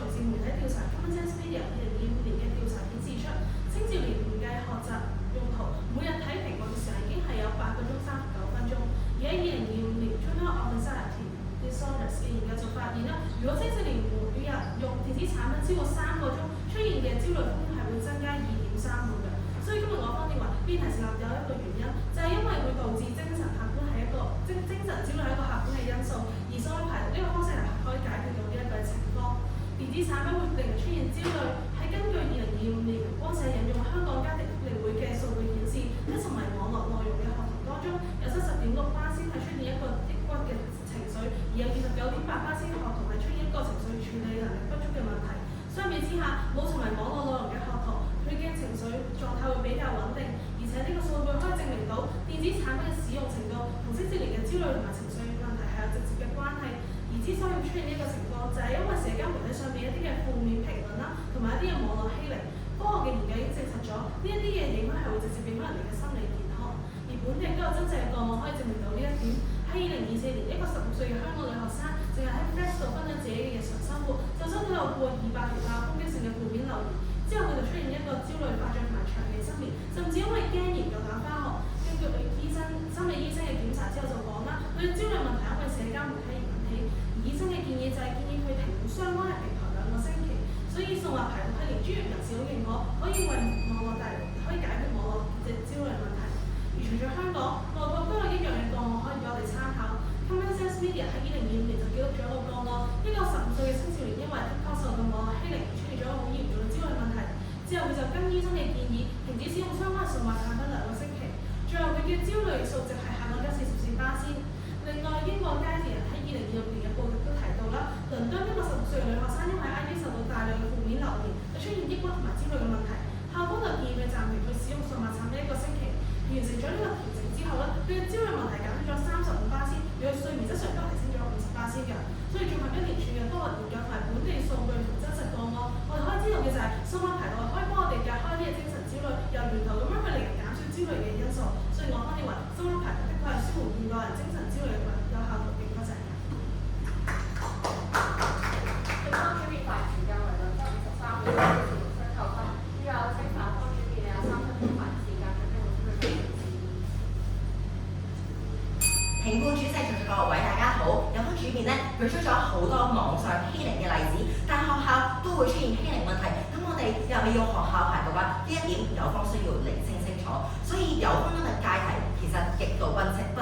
從事媒體調查 Common Sense Media 2025年嘅調查顯示出，青少年唔計學習用途，每日睇蘋果嘅時候已經係有8個鐘39分鐘。而喺2025年 Journal of Anxiety Disorders 嘅研究就發現啦，如果青少年每日用電子產品超過3個鐘，出現嘅焦慮風險係會增加2.3倍嘅。所以今日我方面話，呢題成立有一個原因，就係因為會導致精神客觀係一個精神焦慮係一個客觀嘅因素，而數碼排毒呢個方式係可以解決到呢一個情況。電子產品會令人出現焦慮，係根據2025年光社引用香港家庭福利會嘅數據顯示，喺沉迷網絡內容嘅學童當中，有70.6%係出現一個抑鬱嘅情緒，而有29.8%學童係出現一個情緒處理能力不足嘅問題。相比之下，冇沉迷網絡內容嘅學童，佢嘅情緒狀態會比較穩定，而且呢個數據可以證明到電子產品嘅使用程度同青少年嘅焦慮同埋情緒問題係有直接嘅關係。而之所以會出現呢個情況，就係因為社交媒體上面一啲嘅負面評論啦，同埋一啲嘅網絡欺凌。科學嘅研究已經證實咗呢一啲嘅影響係會直接影響人哋嘅心理健康。而本地都有真正嘅個案可以證明到呢一點。喺2024年，一個16歲嘅香港女學生，淨係喺 Facebook 分享自己嘅日常生活，就收到有過200條攻擊性嘅負面留言。之後佢就出現一個焦慮發作同埋長期失眠，甚至因為驚而唔夠膽返學。根據心理醫生嘅檢查之後就講啦，佢嘅焦慮問題因為社交媒體而引起。而醫生嘅建議就係建議佢停用相關嘅平台2個星期。所以數碼排毒係連專業人士好認可，可以為網絡帶來可以解決網絡嘅焦慮問題。而除咗香港，外國都有一樣嘅個案可以俾我哋參考。Common Sense Media 喺2025年就記錄咗一個個案，一個15歲嘅青少年因為 TikTok 受到網絡欺凌而出現咗一個好嚴重嘅焦慮問題。之後佢就跟醫生嘅建議停止使用相關數碼產品2個星期。最後佢嘅焦慮數值係下降咗44%。另外，英國《Guardian》喺2026年嘅報導都提到啦，倫敦一個16歲嘅女學生因為 IG 受到大量嘅負面留言，就出現抑鬱同埋焦慮嘅問題。校方就建議佢暫停佢使用數碼產品1個星期。完成咗呢個調整之後咧，佢嘅焦慮問題減少咗35%，佢嘅睡眠質素都提升咗50%嘅。所以綜合一連串嘅科學研究同埋本地數據同真實個案，我哋可以知道嘅就係數碼排毒可以幫我哋隔開呢個精神焦慮，由源頭咁樣去令人減少焦慮嘅因素。所以我方認為數碼排毒的確係舒緩現代人精神焦慮嘅有效途徑。多謝。對方主編發言時間為2分23秒，需扣分。呢個清反方主編有3分鐘發言時間，準備好準備好。評判主席同各位大家好，有方主編舉出咗好多網上欺凌嘅例子，但學校都會出現欺凌問題，咁我哋又係要學校排毒啊？呢一點有方需要釐清清楚。所以有方今日界題其實極度不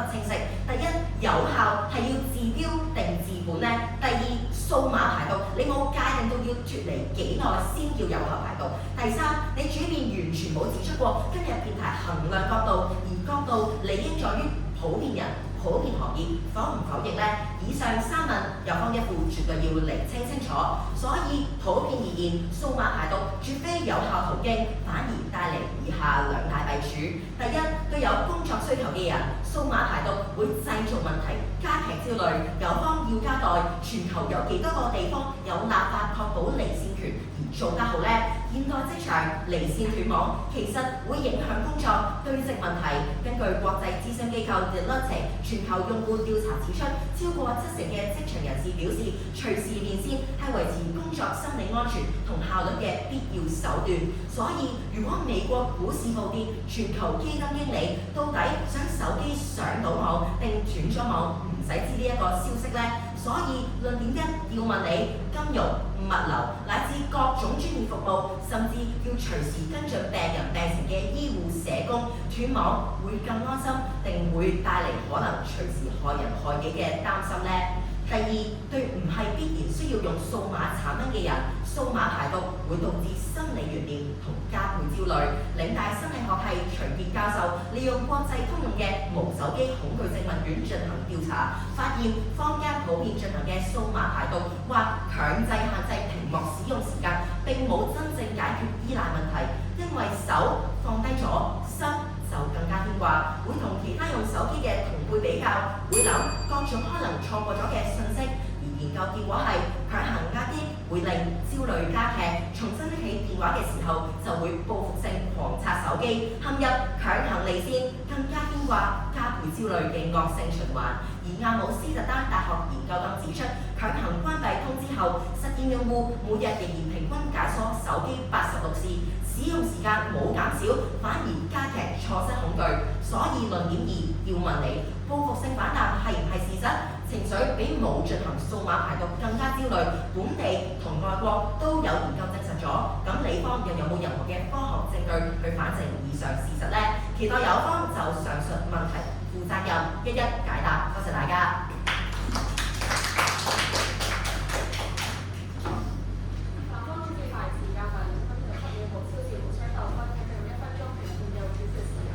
清晰。第一，有效係要治標定治本呢？第二，數碼排毒你冇界定到要脫離幾耐先叫有效排毒？第三，你主編完全冇指出過今日辯題衡量角度，而角度理應在於普遍人、普遍行業，否唔否認呢？以上3問，有方一副絕對要釐清清楚。所以普遍而言，數碼排毒絕非有效途徑，反而帶嚟以下2大弊處。第一，對有工作需求嘅人，數碼排毒會製造問題，加劇焦慮。有方要交代全球有幾多個地方有立法確保離線權而做得好呢？現代職場離線斷網其實會影響工作堆積問題。根據國際諮詢機構 Deloitte 全球用戶調查指出，超過70%嘅職場人士表示，隨時連線係維持工作心理安全同效率嘅必要手段。所以，如果美國股市暴跌，全球基金經理到底想手機上到網定斷咗網，唔使知呢一個消息呢？所以論點1要問你金融、物流乃至各種專業服務，甚至要隨時跟進病人病情嘅醫護社工，斷網會更安心，定會帶嚟可能隨時害人害己嘅擔心呢？第二，對唔係必然需要用數碼產品嘅人，數碼排毒會導致心理懸念同加倍焦慮。嶺大心理學系徐傑教授利用國際通用嘅無手機恐懼症問卷進行調查，發現坊間普遍進行嘅數碼排毒或強制限制屏幕使用時間，並冇真正解決依賴問題，因為手放低咗，心就更加牽掛，會同其他用手機嘅同輩比較，會諗各種可能錯過咗嘅信息。而研究結果係強行壓抑會令焦慮加劇，重新拎起電話嘅時候就會報復性狂刷手機，陷入強行離線、更加牽掛、加倍焦慮嘅惡性循環。而亞姆斯特丹大學研究咁指出，強行關閉通知後，實驗用戶每日仍然平均解鎖手機86次，使用時間冇減少，反而加劇錯失恐懼。所以論點二要問你，報復性反彈係唔係事實？情緒比冇進行數碼排毒更加焦慮，本地同外國都有研究證實咗。咁你方又有冇任何嘅科學證據去反證以上事實呢？期待有方就上述問題負責任一一解答。多謝大家。反方最快時間為2分17秒，無超時無雙鬥分，計用1分鐘評判嘅表決時間。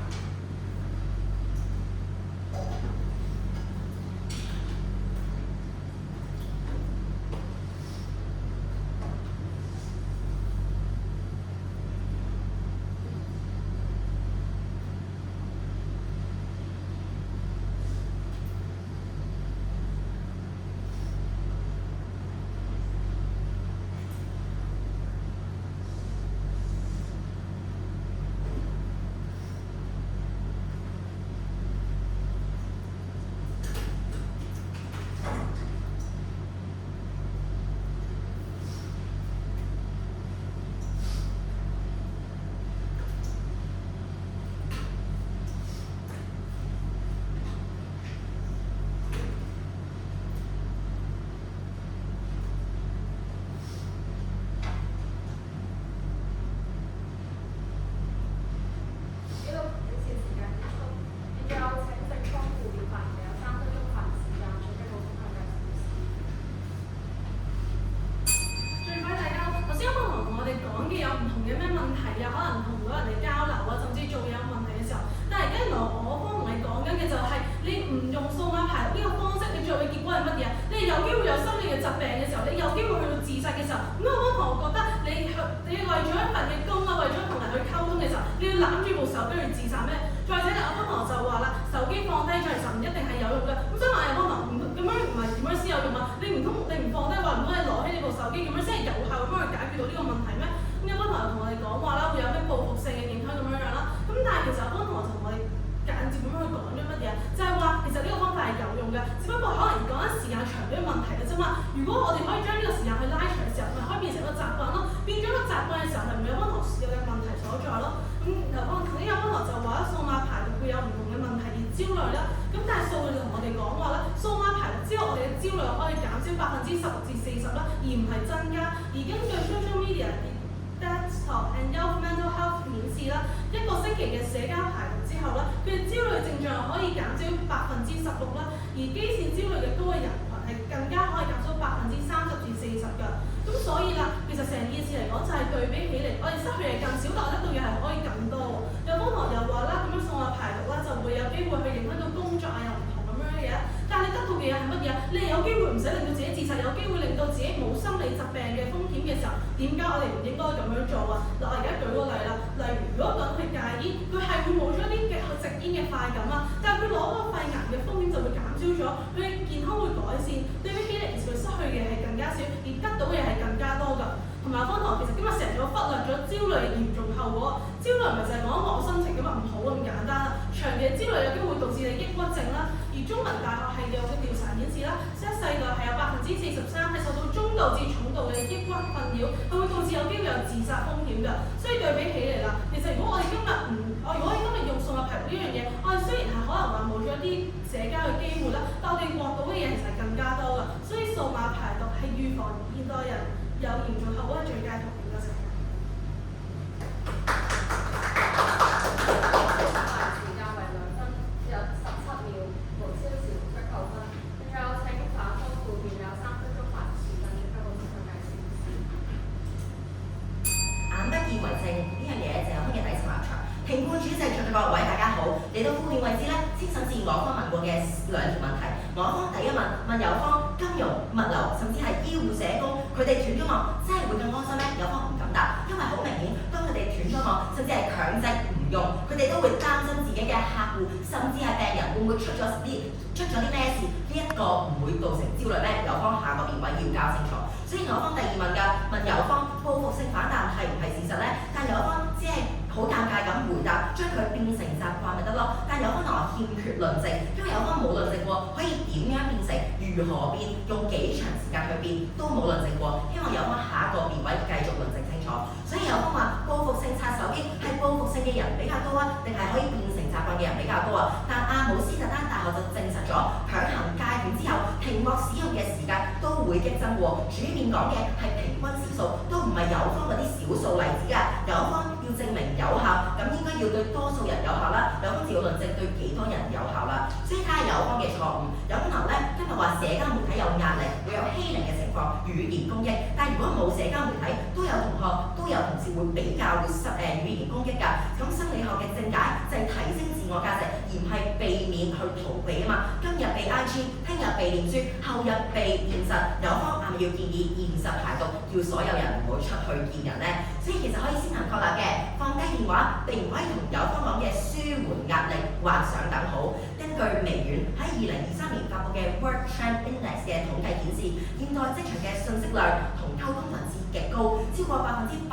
出咗啲咩事？呢一個唔會造成焦慮咩？有方下個辯位要搞清楚。所以有方第二問㗎，問有方報復性反彈係唔係事實呢？但有方只係好尷尬咁回答，將佢變成習慣咪得咯。但有方同我欠缺論證，因為有方冇論證過，可以點樣變成，如何變，用幾長時間去變，都冇論證過。希望有方下一個辯位繼續論證清楚。所以有方話報復性刷手機係報復性嘅人比較多啊，定係可以變成習慣嘅人比較多啊？但阿姆斯特丹大學就證實咗，強行戒斷之後，屏幕使用嘅時間都會激增喎。主辯講嘅係平均次數，都唔係有方嗰啲少數例子㗎。有方要證明有效，咁應該要對多數人有效啦。有方就要論證對幾多人有效啦。所以睇下有方嘅錯誤。有可能咧，今日話社交媒體有壓力，會有欺凌嘅情況，語言攻擊。但係如果冇社交媒體，都有同學都有同事會比較會語言攻擊㗎。咁心理學嘅正解就係提升自我價值，而唔係避免去逃避啊嘛。今日被 IG，聽日被臉書，後日被現實。有方係咪要建議現實排毒，叫所有人唔好出去見人呢？所以其實可以先行確立嘅，放低電話並唔可以同有方講嘅舒緩壓力畫上等號。根據微軟喺2023年發布嘅 Work Trend Index 嘅統計顯示，現代職場嘅信息量同溝通頻次極高，超過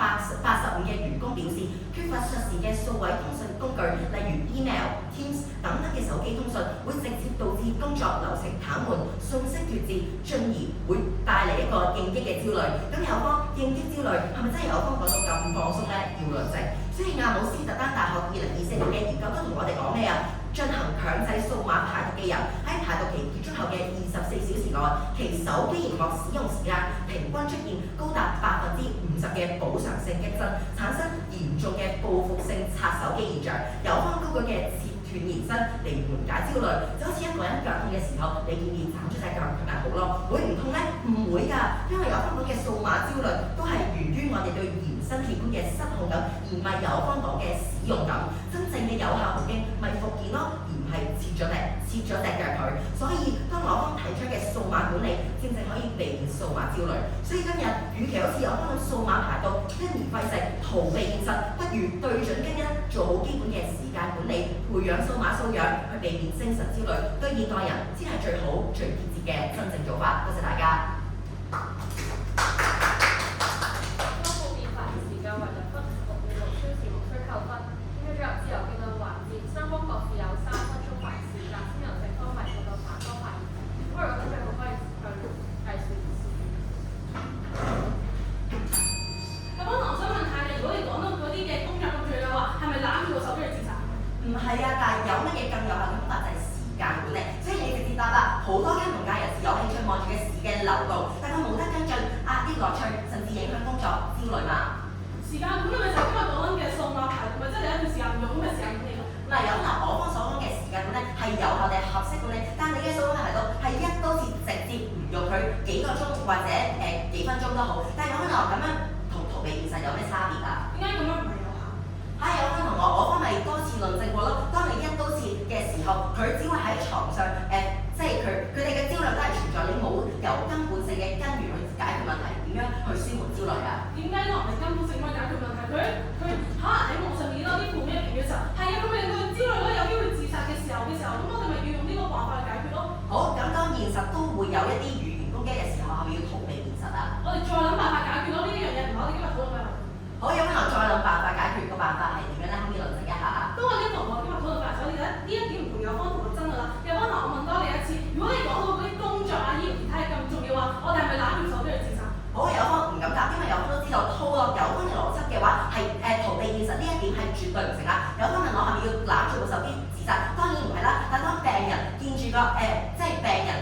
85%嘅員工表示缺乏實時嘅數位通訊工具，例如 email、Teams 等等嘅手機通訊，會直接導致工作流程癱瘓、信息脫節，進而會帶嚟一個應激嘅焦慮。咁有方應激焦慮係咪真係有方講到咁放鬆呢？要論證。所以阿姆斯特丹大學2024年嘅研究都同我哋講咩啊？進行強制數碼排毒嘅人喺排毒期結束後嘅24小時內，其手機熒幕使用時間平均出現高達50%嘅補償性激增，產生嚴重嘅報復性刷手機現象。有方高舉嘅切斷延伸嚟緩解焦慮，就好似一個人腳痛嘅時候，你建議斬咗隻腳佢咪好咯？會唔痛呢？唔會㗎，因為有方講嘅數碼焦慮都係源於我哋對延伸器官嘅失控感，而唔係有方講嘅使用感。真正嘅有效途徑咪復健咯，而唔係切咗隻腳佢。所以當我方提出嘅數碼管理，正正可以避免數碼焦慮。所以今日與其好似有方咁數碼排毒，因而費食逃避現實，不如對準基因，做好基本嘅時間管理，培養數碼素養，去避免精神焦慮，對現代人先係最好最貼切嘅真正做法。多謝大家。當冇變發言時間為1分，6秒6超時無需扣分。應該進入自由辯論環節，雙方各自有3分鐘發言時間，先由正方發言到反方發言。咁如果準備好可以向計時示意。咁我想問下你，如果你講到嗰啲嘅工作咁罪嘅話，係咪攬住個手機去自殺？唔係啊，但係有乜嘢更有效嘅方法就係時間管理。所以你直接答啦，好多金融界人士有興趣望住嘅時嘅流動，但佢冇得跟進，壓啲樂趣，甚至影響工作焦慮嘛。時間管理咪就係今日講緊嘅數碼排毒，咪即係你一段時間唔用咁嘅時間管理咯。嗱，有可能我方所講嘅時間管理係有效定係合適管理，但係你嘅數碼排毒係一刀切直接唔用佢幾個鐘或者幾分鐘都好，但係有可能咁樣同逃避現實有咩差別啊？點解咁樣唔係有效？有分同我方咪多次論證過咯。當你一刀切嘅時候，佢只會喺床上即係佢哋嘅焦慮都係存在，你冇由根本性嘅根源去解決問題，點樣去舒緩焦慮啊？點解都唔係根本性咁解決問題？佢可能喺網上面多啲負面評語嘅時候，係啊，咁令到佢焦慮咯，有機會自殺嘅時候，咁我哋咪要用呢個辦法去解決咯。好，咁當現實都會有一啲語言攻擊嘅時候，係咪要逃避現實啊？我哋再諗辦法解決咯，呢一樣嘢唔係我哋今日討論嘅。好，有可能再諗辦法解決，個辦法係點樣咧？可唔可以論證一下啊？都係呢個同學今日討論範疇，我哋呢一點唔同有方同學爭㗎啦。有方同學我問多你一次，如果你講到嗰啲工作啊、醫療儀態咁重要啊，我哋係咪攬住手機去自殺？好，有方唔敢答，因為有方都知道套落有方嘅邏輯嘅話，係逃避現實呢一點係絕對唔成啦。有方問我係咪要攬住部手機自殺？當然唔係啦。但當病人見住個即係病人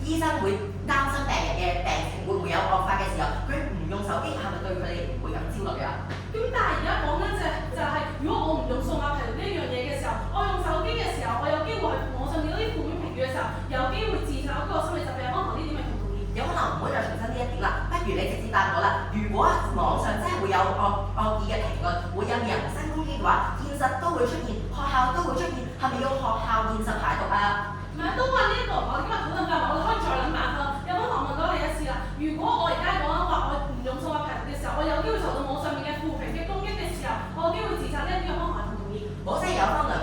醫生會擔心病人嘅病情會唔會有惡化嘅時候，佢唔用手機係咪對佢哋唔會咁焦慮啊？咁但係而家講緊就係，如果我唔用數碼排毒呢一樣嘢嘅時候，我用手機嘅時候，我有機會喺網上見到啲負面評語嘅時候，有機會自殺嗰個心理疾病，可能呢點係同唔同意？有可能唔會再重申呢一點啦，不如你直接答我啦。如果網上真係會有惡意嘅評論，會有人身攻擊嘅話，現實都會出現，學校都會出現，係咪要學校現實排毒啊？唔係，都話呢一個我哋今日討論嘅，我哋可以再諗辦法。有冇同學問到你一次啦？如果我而家講緊話我唔用數碼排毒嘅時候，我有機會受到網上面嘅負評嘅攻擊嘅時候，我有機會自殺呢？呢個方法同唔同意？冇，即係有方3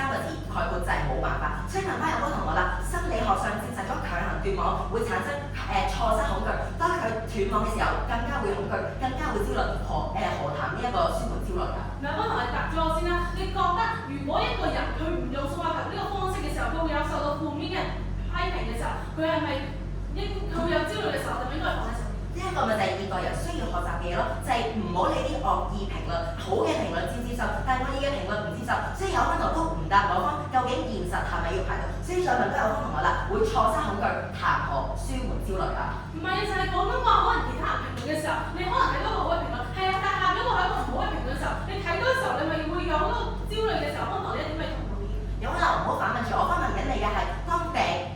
個字概括就係冇辦法。所以問翻有方同學啦，心理學上證實咗強行斷網會產生錯失恐懼。當佢脫況嘅時候，更加會恐懼，更加會焦慮，何談呢一個舒緩焦慮啊？嗱，我同你答咗我先啦。你覺得如果一個人佢唔用數碼球呢個方式嘅時候，佢會有受到負面嘅批評嘅時候，佢係咪佢會有焦慮嘅時候，就應該放喺上面？呢一個咪就係現代人需要學習嘅嘢咯，就係唔好理啲惡意評論，好嘅評論先接受，但係惡意嘅評論唔接受，所以有可能都唔答我方究竟現實係咪要排到？所以再問都有方同學啦，會錯失恐懼，談何舒緩焦慮啊？唔係，就係講緊話，可能其他人評論嘅時候，你可能睇到個好嘅評論，係啊，但係下邊一個係一個唔好嘅評論嘅時候，你睇到嘅時候，你咪會有嗰個焦慮嘅時候，可能你一點咪同唔同意？有可能唔好反問住我，翻問緊你嘅係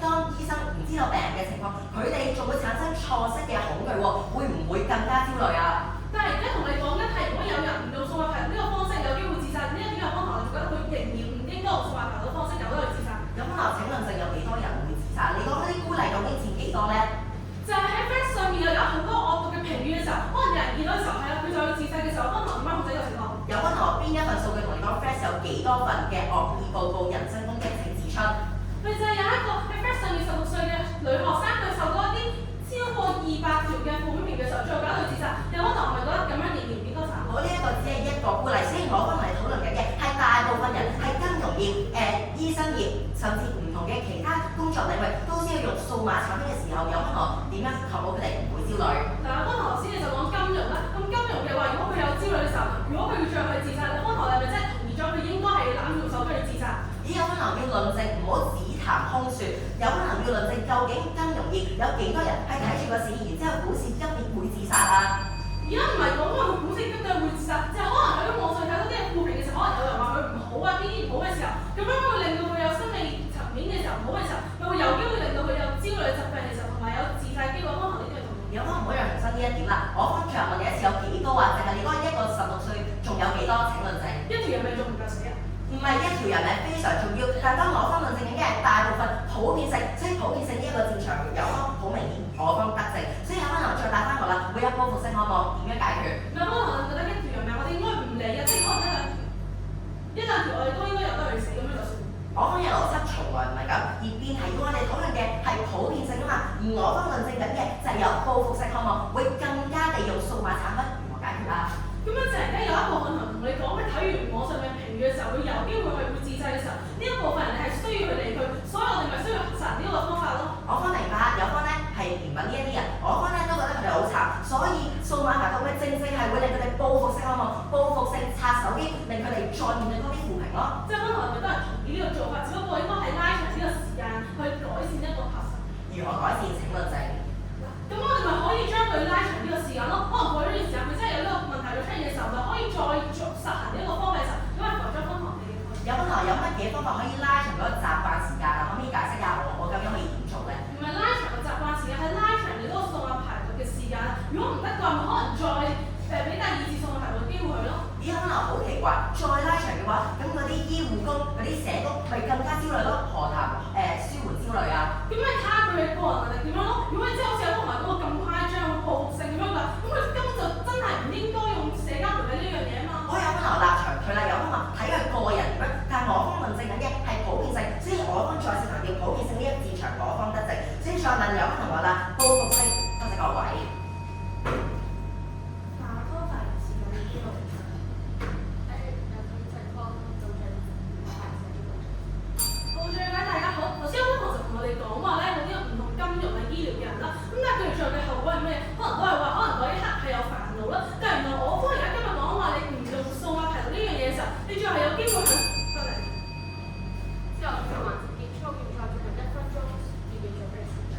當醫生唔知道病人嘅情況，佢哋仲會產生錯失嘅恐懼喎，會唔會更加焦慮啊？但係而家同你講緊係，如果有人唔用數碼球呢個方式有機會自殺，呢一點有可能就覺得佢仍然唔應該用數碼球嘅方式，由得佢自殺。有可能請問有幾多人會自殺？你講嗰啲孤例究竟佔幾多咧？就係喺 Facebook 上面又有好多惡毒嘅評語嘅時候，可能有人見到嘅時候係啊，佢就去自殺嘅時候，可能點樣控制呢個情況？有可能邊一份數據同你講 Facebook 有幾多份嘅惡意報告、人身攻擊？請指出。佢就係有一個喺 Facebook 上面16歲嘅女學生，佢受到一啲超過200條嘅負面評嘅時候，最後搞到佢自殺。有可能我咪覺得咁樣仍然應該查。我呢一個只係一個孤例，所以我翻嚟討論緊嘅係大部分人係金融業、醫生業，甚至唔同嘅其他工作領域，都需要用數碼產品嘅時候，有可能點樣確保佢哋唔會焦慮？嗱，方頭先你就講金融啦，咁金融嘅話，如果佢有焦慮嘅時候，如果佢要最後去自殺，方頭你係咪真係同意咗佢應該係攬住手機去自殺？咦，有可能要論證，唔好只談空説，有可能要論證究竟金融業有幾多人係睇住個市，然之後股市急跌會自殺啊？而家唔係講話佢股市急跌會自殺，就係可能喺網上睇到啲負評嘅時候，可能有人話佢唔好啊，邊啲唔好嘅時候，咁樣會令到佢有心理層面嘅時候唔好嘅時候，佢會有機會令到佢有焦慮疾病嘅時候，同埋有自殺機會。方頭呢啲係同意。有可能唔好讓重申呢一點啦。我方最後問你一次，有幾多啊？定係你嗰一個16歲仲有幾多？請論證。一條人命仲唔夠死啊？唔係一條人命非常重要，但當我方論證緊嘅係大部分普遍性，所以普遍性呢一個戰場有方好明顯，我方得勝，所以有可能再打翻我啦，會有報復性渴望點樣解決？嗱，方頭覺得一條人命我哋應該唔理啊，即係可能一兩條我哋都應該由得佢死咁樣就算。我方嘅邏輯從來唔係咁，而變係要我哋討論嘅係普遍性啊嘛，而我方論證緊嘅就係有報復性渴望，會更加地用數碼產品如何解決啦？咁樣就係咧有一部分人同你講，佢睇完網上嘅評語嘅時候，佢有機會係會自殺嘅時候，呢一部分人係需要去理佢，所以我哋咪需要核實呢個方法咯。我方明白，有方咧係憐憫呢一啲人，我方咧都覺得佢哋好慘，所以數碼排毒咧正正係會令佢哋報復性渴望、報復性刷手機，令佢哋再面對多啲負評咯。即係可能我哋都係同意呢個做法，只不過應該係拉長呢個時間去改善一個核實。如何改善？請論證。咁我哋咪可以將佢拉長呢個時間咯。可能過咗呢段時間，佢真係有呢個問題出現嘅時候，就可以再實行呢一個方法嘅時候，咁係為咗分行你嘅。有可能有乜嘢方法可以拉長嗰個習慣時間啊？可唔可以解釋下我究竟可以點做咧？唔係拉長個習慣時間，係拉長你嗰個數碼排毒嘅時間。如果唔得嘅話，咪可能再俾第二次數碼排毒嘅機會佢咯。咦，可能好奇怪，再拉長嘅話，咁嗰啲醫護工、嗰啲社工咪更加焦慮咯？何談舒緩焦慮啊？咁咪睇下佢嘅個人能力點樣咯。如果你真係好似有個人講到咁誇張、報復性咁樣㗎，咁佢根本就真係唔應該用社交媒體呢樣嘢啊嘛。我有可能立場佢啦，有可能睇佢個人點樣，但係我方論證緊嘅係普遍性，所以我方再次強調普遍性呢一個戰場，我方得勝。所以再問有可能話啦，報復性，多謝各位。打拖大時間呢個誒情況就係好，最解大家好。頭先我同我哋講話咧，有啲唔同金融啊、醫療嘅人啦，咁但係佢哋最後嘅後果係咩？可能都係話，可能嗰一刻係有煩惱啦。但係原來我方而家今日講話，你唔用數碼排毒呢樣嘢嘅時候，你最後係有機會係得嚟。之後循環節結束，現在進行1分鐘預備準備時間。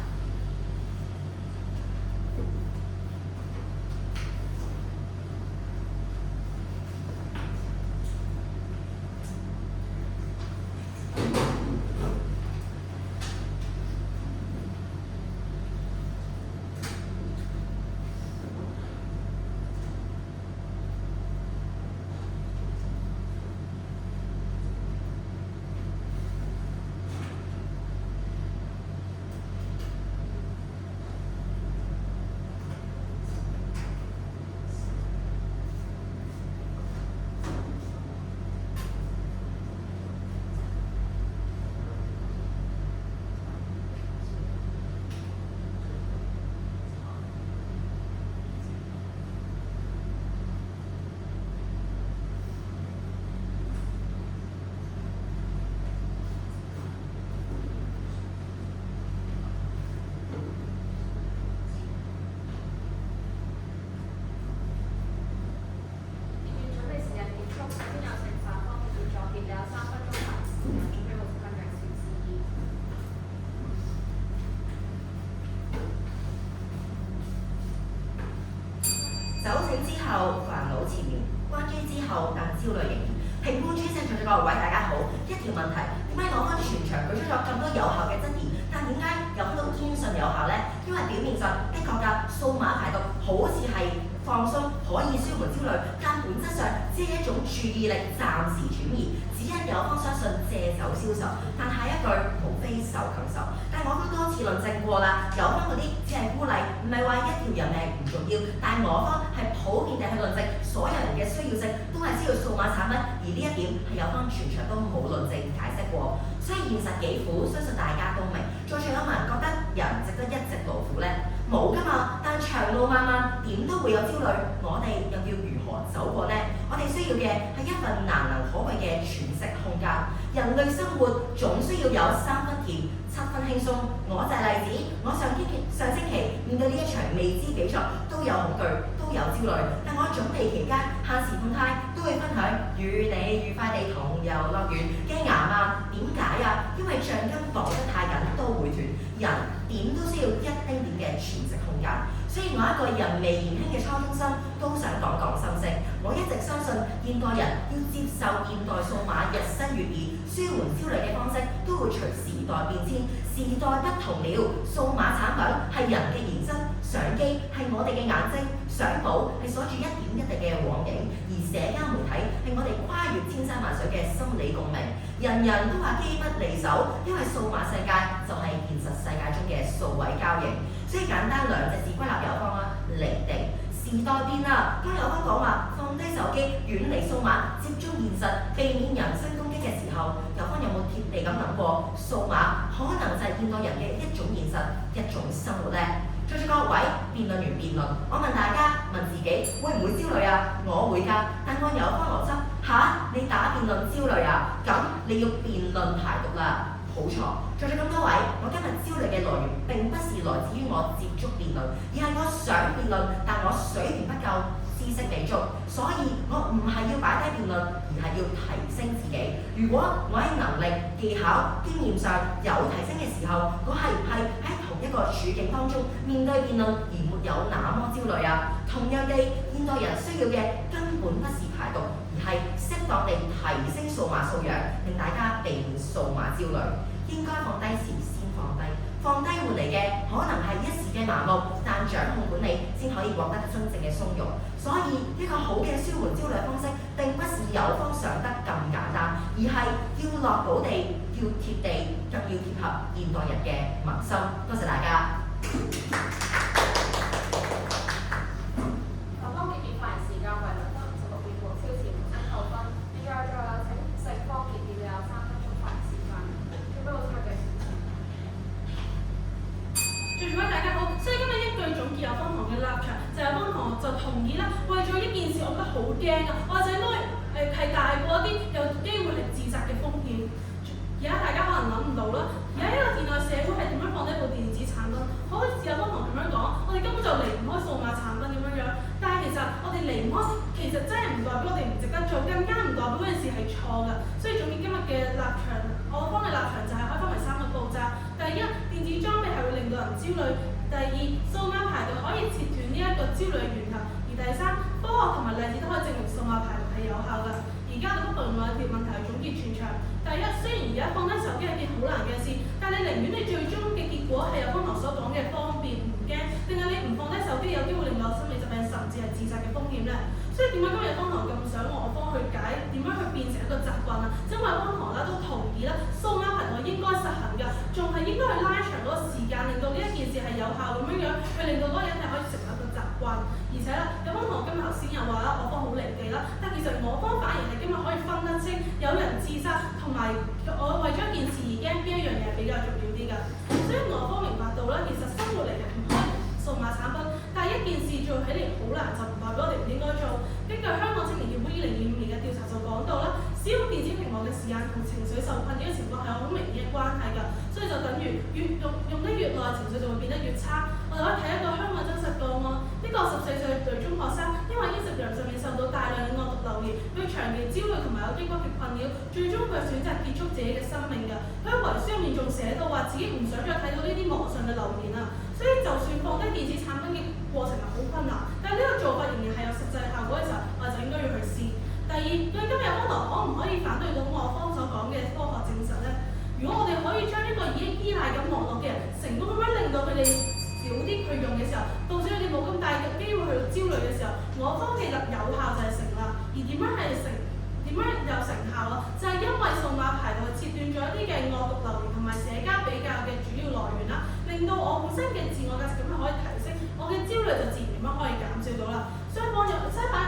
酒醒之後煩惱纏綿，關機之後但焦慮仍然。評判主席在座各位大家好，一條問題，點解我方全場舉出咗咁多有效嘅質疑，但點解有分到堅信有效呢？因為表面上的確㗎，數碼排毒好似係放鬆可以舒緩焦慮，但本質上只係一種注意力暫時轉移。只因有方相信借酒消愁，但下一句無非受強受。但我都多次論證過啦，有方嗰啲只係孤立，唔係話一條人命唔重要，但係我方係普遍地去論證所有人嘅需要性都係需要數碼產品，而呢一點係有方全場都冇論證解釋過。所以現實幾苦，相信大家都明。在場有冇人覺得人值得一直勞苦呢？冇㗎嘛，但長路漫漫，點都會有焦慮，我哋又要如何走過呢？我哋需要嘅係一份難能可貴嘅喘息空間。人類生活總需要有3分甜、7分輕鬆。我就係例子，我上星期面對呢一場未知比賽，都有恐懼，都有焦慮。但我準備期間限時動態都會分享，與你愉快地同遊樂園嘅牙嘛？點解啊？因為橡筋綁得太緊都會斷，人點都需要一丁點嘅喘息空間。所以我一個人微言輕嘅初中生都想講講心聲。我一直相信現代人要接受現代數碼日新月異，舒緩焦慮嘅方式都會隨時代變遷。時代不同了，數碼產品係人嘅延伸，相機係我哋嘅眼睛，相簿係鎖住一點一滴嘅往影，而社交媒體係我哋跨越千山萬水嘅心理共鳴。人人都話機不離手，因為數碼世界就係現實世界中嘅數位交易。所以簡單兩隻字歸納有方啦，離地。時代變啦，當有方講話放低手機，遠離數碼，接觸現實，避免人身攻擊嘅時候，有方有冇貼地咁諗過？數碼可能就係現代人嘅一種現實，一種生活呢？在座各位辯論完辯論，我問大家問自己會唔會焦慮啊？我會㗎，但按有方邏輯嚇，你打辯論焦慮啊？咁你要辯論排毒啦。冇錯，在座咁多位，我今日焦慮嘅來源並不是來自於我接觸辯論，而係我想辯論，但我水平不夠，知識未足，所以我唔係要擺低辯論，而係要提升自己。如果我喺能力、技巧、經驗上有提升嘅時候，我係唔係喺同一個處境當中面對辯論而沒有那麼焦慮啊？同樣地，現代人需要嘅根本不是排毒，而係適當地提升數碼素養，令大家避免數碼焦慮。應該放低時先放低，放低換嚟嘅可能係一時嘅麻木，但掌控管理先可以獲得真正嘅鬆容。所以一個好嘅舒緩焦慮方式並不是有方想得咁簡單，而係要落寶地，要貼地，更要貼合現代人嘅民心。多謝大家。有方結業發言時間為2分56秒無超時無扣分。現在再有請食方結業有3分鐘發言時間。最主要大家好，所以今日一句總結有方堂嘅立場，就有方堂就同意啦。為咗呢件事，我覺得好驚啊！或者應該係大過一啲有機會係自殺嘅風險。而家大家可能諗唔到啦，而家呢個現代社會係點樣放低部電子產品？好似有方堂咁樣講，我哋根本就離唔開數碼產品咁樣。但係其實我哋離唔開，其實真係唔代表我哋唔值得做，更加唔代表嗰件事係錯㗎。所以總結今日嘅立場，我方嘅立場就係可以分為3個步驟。第一，電子裝備係會令到人焦慮；第二，數碼排毒可以切斷呢一個焦慮嘅源頭；而第三，科學同埋例子都可以證明數碼排毒係有效㗎。而家我都用兩條問題去總結全場。第一，雖然而家放低手機係件好難嘅事，但你寧願你最終嘅結果係有方堂所講嘅方便唔驚，定係你唔放低手機有機會令到心理疾病甚至係自殺嘅風險呢？所以點解今日方堂咁想我方去解點樣去變成一個習慣啊？因為方堂都同意啦，數碼排毒應該實行㗎，仲係應該去拉長嗰個時間，令到呢一件事係有效咁樣，去令到嗰個人係可以成為一個習慣。而且啦，有方堂今日頭先又話啦，我方好離地啦，但其實我方反而係今日可以分得清有人自殺同埋我為咗一件事而驚邊一樣嘢係比較重要啲㗎。所以我方明白到啦，其實生活嚟係唔開數碼產品，但係一件事做起嚟好難，就唔代表我哋唔應該做。根據香港青年協會2025年嘅調查就講到啦，使用電子屏幕嘅時間同情緒受困呢個情況係有好明顯嘅關係㗎，所以就等於越用得越耐，情緒就會變得越差。我哋可以睇一個香港真實個案，呢個14歲女中學生因為 Instagram 上面受到大量嘅惡毒留言，佢長期焦慮同埋有抑鬱嘅困擾，最終佢選擇結束自己嘅生命㗎。佢喺遺書入面仲寫到話自己唔想再睇到呢啲網上嘅留言啊，所以就算放低電子產品嘅過程係好困難，但係呢個做法仍然係來可唔可以反對到我方所講嘅科學證實呢？如果我哋可以將呢個已經依賴緊網絡嘅人成功咁樣令到佢哋少啲去用嘅時候，導致佢哋冇咁大嘅機會去到焦慮嘅時候，我方其實有效就係成啦。而點樣有成效啊？就係因為數碼排毒係切斷咗一啲嘅惡毒留言同埋社交比較嘅主要來源啦，令到我本身嘅自我價值感可以提升，我嘅焦慮就自然咁樣可以減少到啦。西方嘅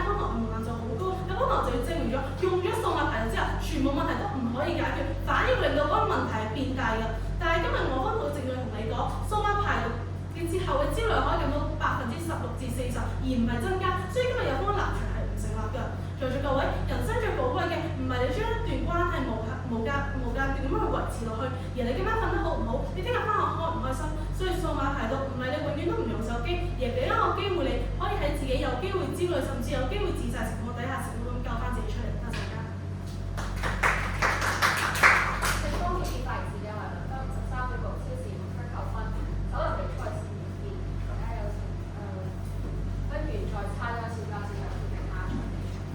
幫助門檻就好高，咁可能就要證明咗用咗數碼排毒之後，全部問題都唔可以解決，反而會令到嗰個問題係變大嘅。但係今日我方好正要同你講，數碼排毒嘅之後嘅焦慮可以減到16%至40%，而唔係增加。所以今日有方立場係唔成立嘅。在座各位，人生最寶貴嘅唔係你將一段關係無間斷咁樣去維持落去，而你今晚瞓得好唔好，你聽日翻學開唔開心。所以數碼排毒唔係你永遠都唔用手機，而係俾一個機會你可以喺自己有機會焦慮，甚至有機會自殺情況底下，成功咁救翻自己出嚟。多謝大家。正方面變大字嘅係得13個超時無需扣分，首輪比賽是完結，大家有不如再參加小家小朋友嘅下場比賽。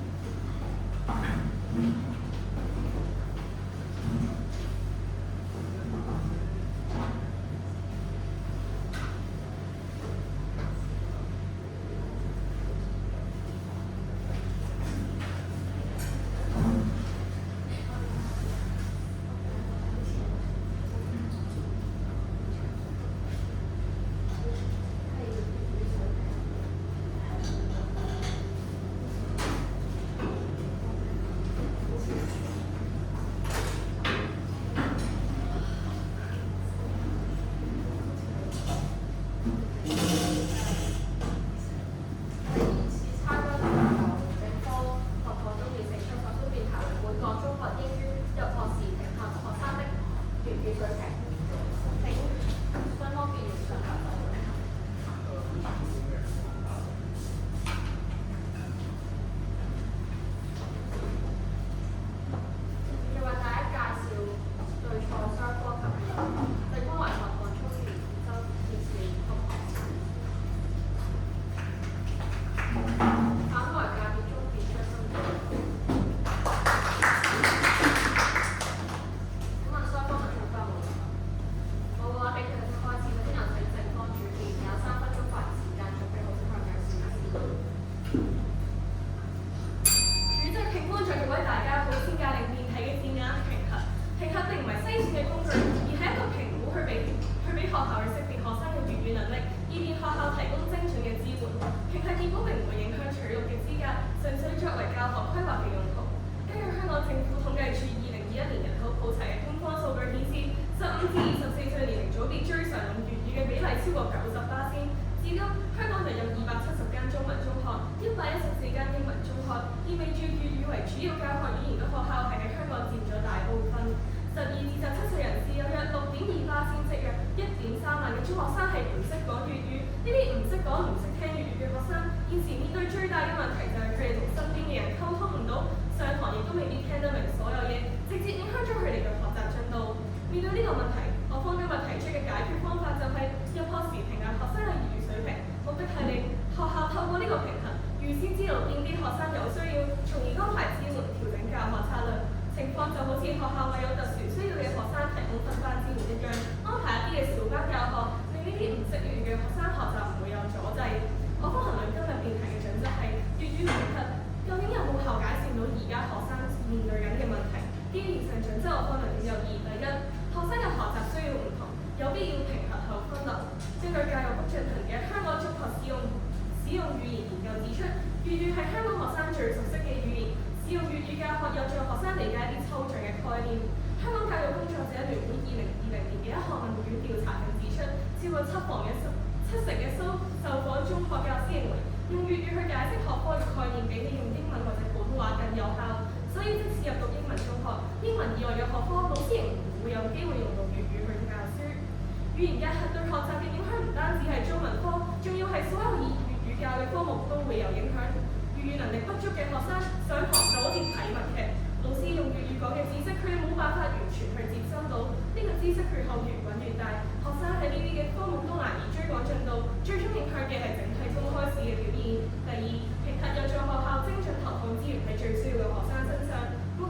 每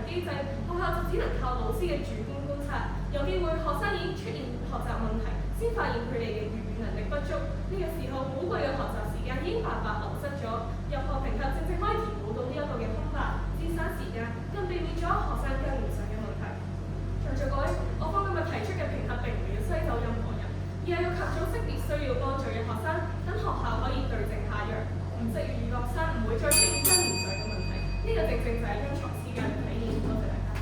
機制，學校就只能靠老師嘅主觀觀察，有機會學生已經出現學習問題，先發現佢哋嘅粵語能力不足。呢個時候，寶貴嘅學習時間已經白白流失咗。入學評核正可以填補到呢一個嘅空白，節省時間，更避免咗學生根源上嘅問題。隨住各位我方今日提出嘅評核並唔係要篩走任何人，而係要及早識別需要幫助嘅學生，等學校可以對症下藥，唔識粵語學生唔會再出現根源上嘅問題。呢個正正就係因材施教嘅體驗。多謝大家。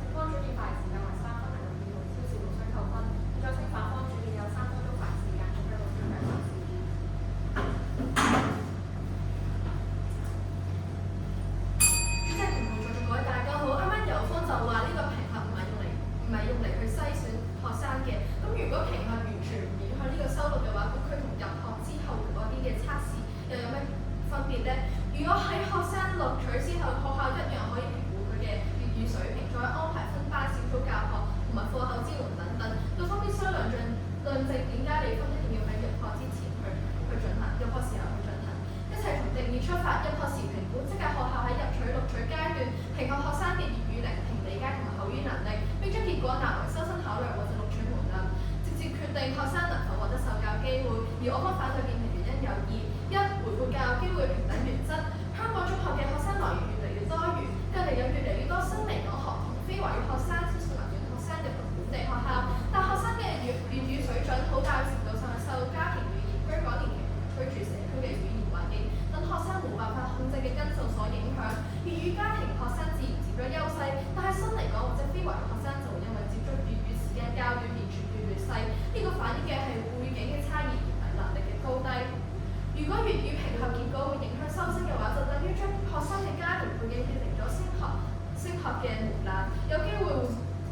正方主辯發言時間為3分，零2毫，超時無需扣分。再請反方主辯有3分鐘發言時間，總計6分計算時。主席、同同在座各位大家好，啱啱有方就話呢個評核唔係用嚟去篩選學生嘅。咁如果評核完全唔影響呢個收錄嘅話，咁佢同入學之後嗰啲嘅測試又有咩分別呢？如果喺學生錄取之後，學校一樣可以評估佢嘅粵語水平，再安排分班小組教學同埋課後支援等等。對方必須論證點解你分一定要喺入學之前去進行，入學時候去進行。一切從定義出發，入學時評估即係學校喺錄取階段評核學生嘅粵語聆聽理解同埋口語能力，並將結果納為收生考量或者錄取門檻，直接決定學生能否獲得受教機會。而我方反對辯評原因有二：一、回顧教育機會平等原則。香港中學嘅學生來源越嚟越多元，近年有越嚟越多新嚟港學同非華語學生、少數民族學生入讀本地學校，但學生嘅粵語水準好大程度上係受家庭語言、居港年齡、居住社區嘅語言環境等學生冇辦法控制嘅因素所影響。粵語家庭學生自然佔咗優勢，但係新嚟港或者非華語學生就會因為接觸粵語時間較短而傳閱劣勢。呢個反映嘅係背景嘅差異而唔係能力嘅高低。如果粵語評核結果會影響收生嘅話，就等於將學生嘅家庭背景決定咗升學嘅門檻，有機會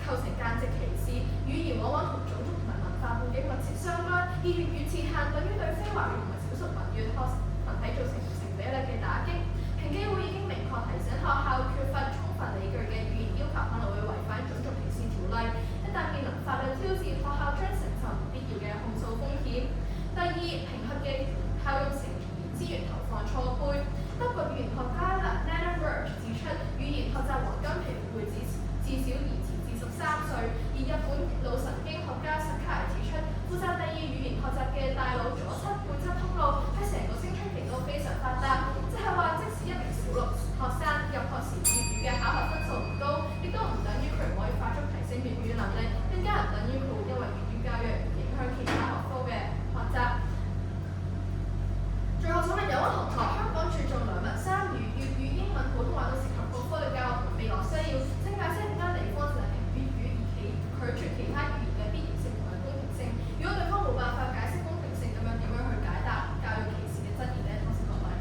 構成間接歧視。語言往往同種族同埋文化背景密切相關，而粵語設限等於對非華語同埋少數民族學群體造成唔成比例嘅打擊。評議會已經明確提醒學校缺乏充分理據嘅語言要求可能會違反種族歧視條例，一旦面臨法律挑戰，學校將承受唔必要嘅控訴風險。第二，評核嘅效用成言資源投放錯配。德國語言學家Nana Burch 指出，語言學習黃金期會至少延遲至13歲，而日本腦神經學家Sakai指出，負責第二語言學習嘅大腦左側背側通路喺成個青春期都非常發達，即係話即使一名小六學生入學時粵語嘅考核分數唔高，亦都唔等於佢唔可以快速提升粵語能力，更加唔等於佢會因為粵語教育而影響其他學科嘅學習。最後想問有位同學，香港注重兩文三語，粵語、英文、普通話都涉及各科嘅教學同未來需要，請解釋點解理科只係評粵語而拒絕其他語言嘅必然性同埋公平性？如果對方冇辦法解釋公平性，咁樣點樣去解答教育歧視嘅質疑呢？多謝各位。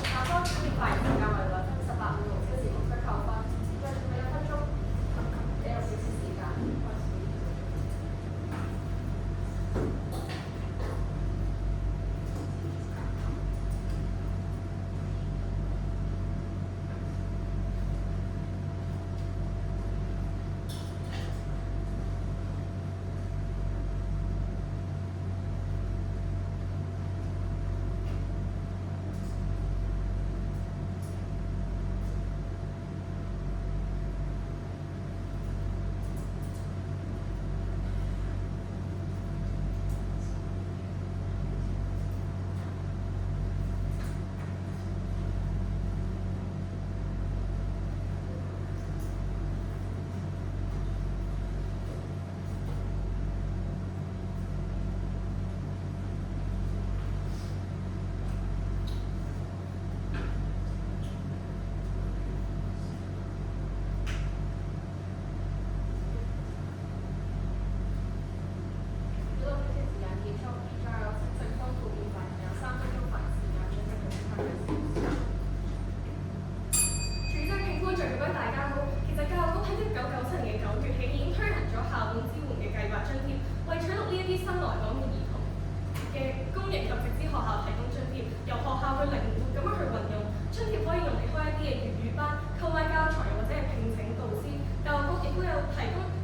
下方主辯發言時間為2分18秒，超時無需扣分。再仲有1分鐘，你有少少時間開始。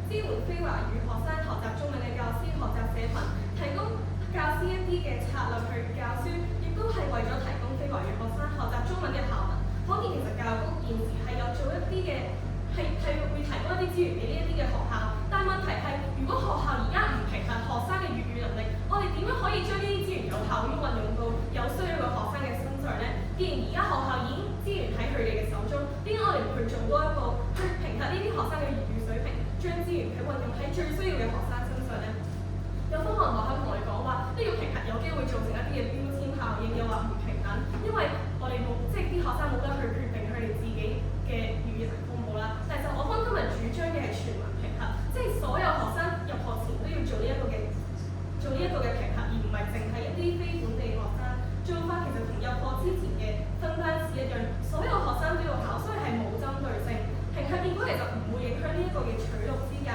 支援非華語學生學習中文嘅教師學習社群，提供教師呢一啲嘅策略去教書，亦都係為咗提供非華語學生學習中文嘅效能。可見其實教育局現時係有做一啲嘅係會提供一啲資源俾呢一啲嘅學校，但問題係如果學校而家唔平衡學生嘅粵語能力，我哋點樣可以將呢啲資源有效咁運用到有需要嘅學生嘅身上呢？既然而家學校已經資源喺佢哋嘅手中，點解我哋唔去做多一步去評核呢啲學生嘅粵語水平，將資源喺運用喺最需要嘅學生身上呢？有方學校同我哋講話，呢個評核有機會造成一啲嘅標籤效應，又話唔平等，因為我哋冇即係啲學生冇得去決定佢哋自己嘅語言好唔好啦。但係就我方今日主張嘅係全民評核，即係所有學生入學前都要做呢一個嘅評核，而唔係淨係一啲非本地學生。做法其實同入學之前嘅分班試一樣，所有學生都要考，所以係冇針對性。評核結果其實唔會影響呢一個嘅取錄資格。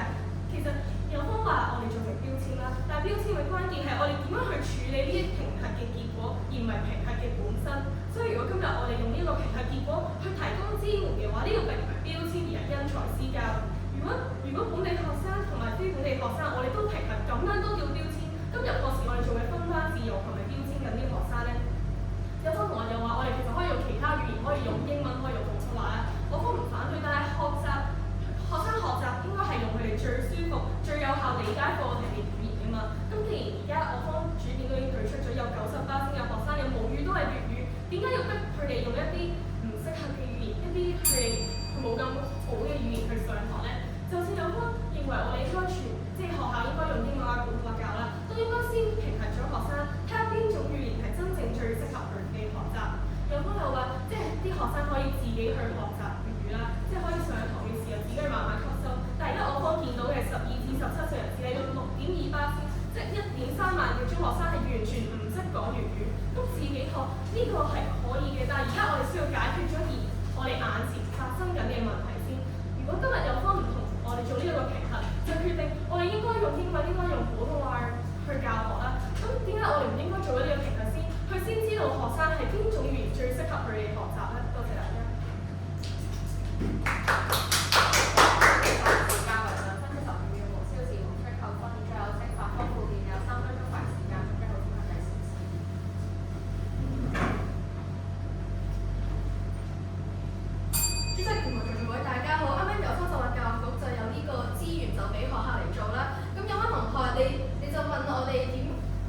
其實有方話我哋做成標籤啦，但係標籤嘅關鍵係我哋點樣去處理呢啲評核嘅結果，而唔係評核嘅本身。所以如果今日我哋用呢個評核結果去提供支援嘅話，呢個並唔係標籤，而係因材施教。如果本地學生同埋非本地學生我哋都評核，咁樣都叫標籤，咁入學時我哋做嘅分班試又係咪標籤緊啲學生呢？有方同學又話我哋其實可以用其他語言，可以用英文，可以用普通話啦。我方唔反對，但係學生學習應該係用佢哋最舒服、最有效理解課題嘅語言㗎嘛。咁既然而家我方主編都已經舉出咗有98%嘅學生嘅母語都係粵語，點解要逼佢哋用一啲唔適合嘅語言，一啲佢哋冇咁好嘅語言去上堂呢？就算有方認為我哋應該即係學校應該用英文或普通話教啦，都應該先評核咗學生，睇下邊種語言係真正最適合佢哋學習。有方又話，即係啲學生可以自己去學習粵語啦，即係可以上堂嘅時候自己去慢慢吸收。但係而家我方見到嘅12至17歲人士係用6.28，即係1.3萬嘅中學生係完全唔識講粵語，咁自己學呢個係可以嘅。但係而家我哋需要解決咗我哋眼前發生緊嘅問題先。如果今日有方唔同我哋做呢一個評核，就決定我哋應該用英文，應該用普通話去教學啦。咁點解我哋唔應該做咗呢個評核先？佢先知道學生係邊種語言最適合佢哋學習呢？多謝大家。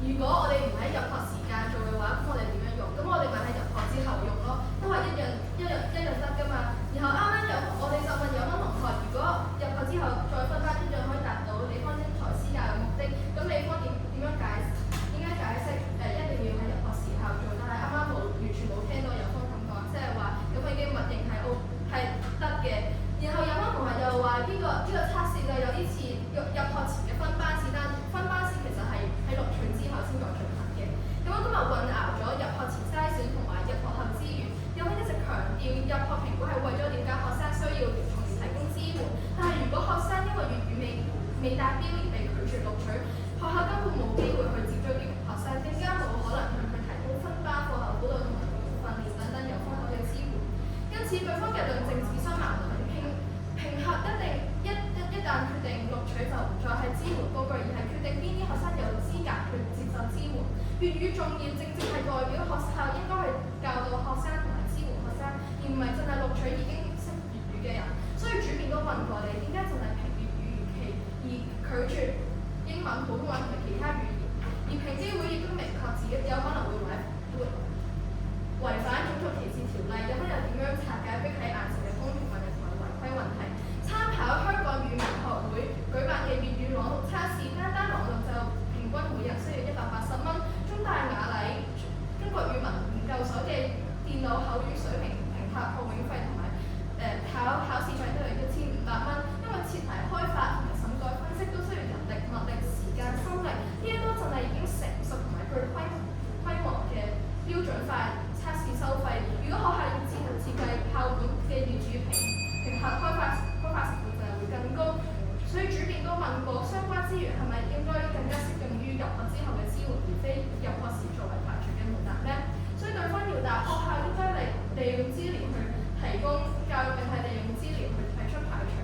如果我哋唔喺入學時間做嘅話，咁我哋點樣用？咁我哋咪喺入學之後用咯，都係一樣得㗎嘛。然後啱啱我哋就問有班同學，如果入學之後再分班，點樣可以達到理科因材施教嘅目的？咁理科點樣解釋？一定要喺入學時候做，但係啱啱完全冇聽到有方咁講，即係話有份嘅默認係得嘅。然後有班同學又話呢個測試就有啲似入學前嘅分班試，但分班試其實係喺錄取之後先再進行嘅。咁我今日混淆咗入學前篩選同埋入學後資源，有冇一直強調入學評估係為咗了解學生需要，從而提供支援。但係如果學生因為粵語未達標而被拒絕錄取，學校根本冇機會去接觸呢名學生，更加冇可能向佢提供分班課後輔導同埋訓練等等有方向嘅支援。因此，對方嘅論證自相矛盾。評核一旦決定錄取就唔再係支援嗰句，而係決定邊啲學生有資格去接受支援。粵語重要，正正係代表學校應該係教導學生同埋支援學生，而唔係淨係錄取已經識粵語嘅人。所以主編都問過你，點解淨係評粵語而拒絕英文、普通話同埋其他語言？而評機會亦都明確自己有可能會違反種族歧視條例，有乜又點樣拆解迫喺眼前嘅公平問題同埋違規問題？參考香港語文學會舉辦嘅粵語朗讀測試，單朗讀就平均每人需要180蚊。中大雅禮中國語文研究所嘅電腦口語水平評核學永費同埋考試費都係1500蚊。因為設題開發同埋審改分析都需要人力、物力、時間、心力，呢一多就係已經成熟同埋具規模嘅標準化測試收費。如果學校要自行設計校本嘅粵語評核開發成本就係會更高。所以主編都問過相關資源係咪應該更加適用於入學之後嘅支援，而非入學時作為排除嘅門檻呢？所以對方要答學校應該利用資料去提供教育，定係利用資料去提出排除？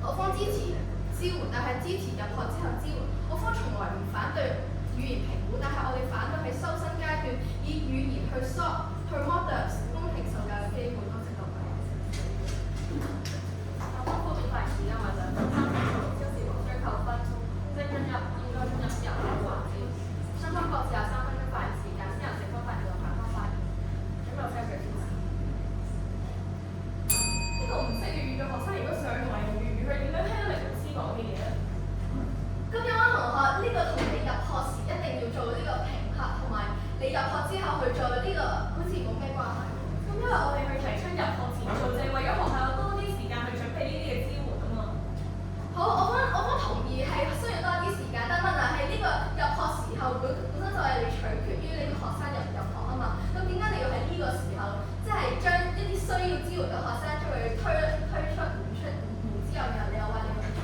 我方支持支援，但係支持入學之後支援。我方從來唔反對語言評估，但係我哋反對喺收生階段以語言去剝奪公平受教嘅機會咯，直到係。豐富免費時間或者3分鐘超時無需扣分，正進入應該進入遊戲環節。雙方各自有3分鐘發言時間，先由正方發言到反方發言。準備開始。呢個唔識粵語嘅學生，如果想用嚟用粵語，佢點樣聽得明老師講嘅嘢咧？咁有位同學，呢個同你入學時一定要做呢個評核，同埋你入學之後去做呢個，好似冇咩關係。咁因為我哋去提出入學前做，就係為咗學校有多啲時間去準備呢啲嘅支援啊嘛。好，我方同意係需要多啲時間，但問題係呢個入學時候本身就係你取決於你個學生入唔入學啊嘛。咁點解你要喺呢個時候，即係將一啲需要支援嘅學生將佢推出唔出之後，然後你又話你唔支持？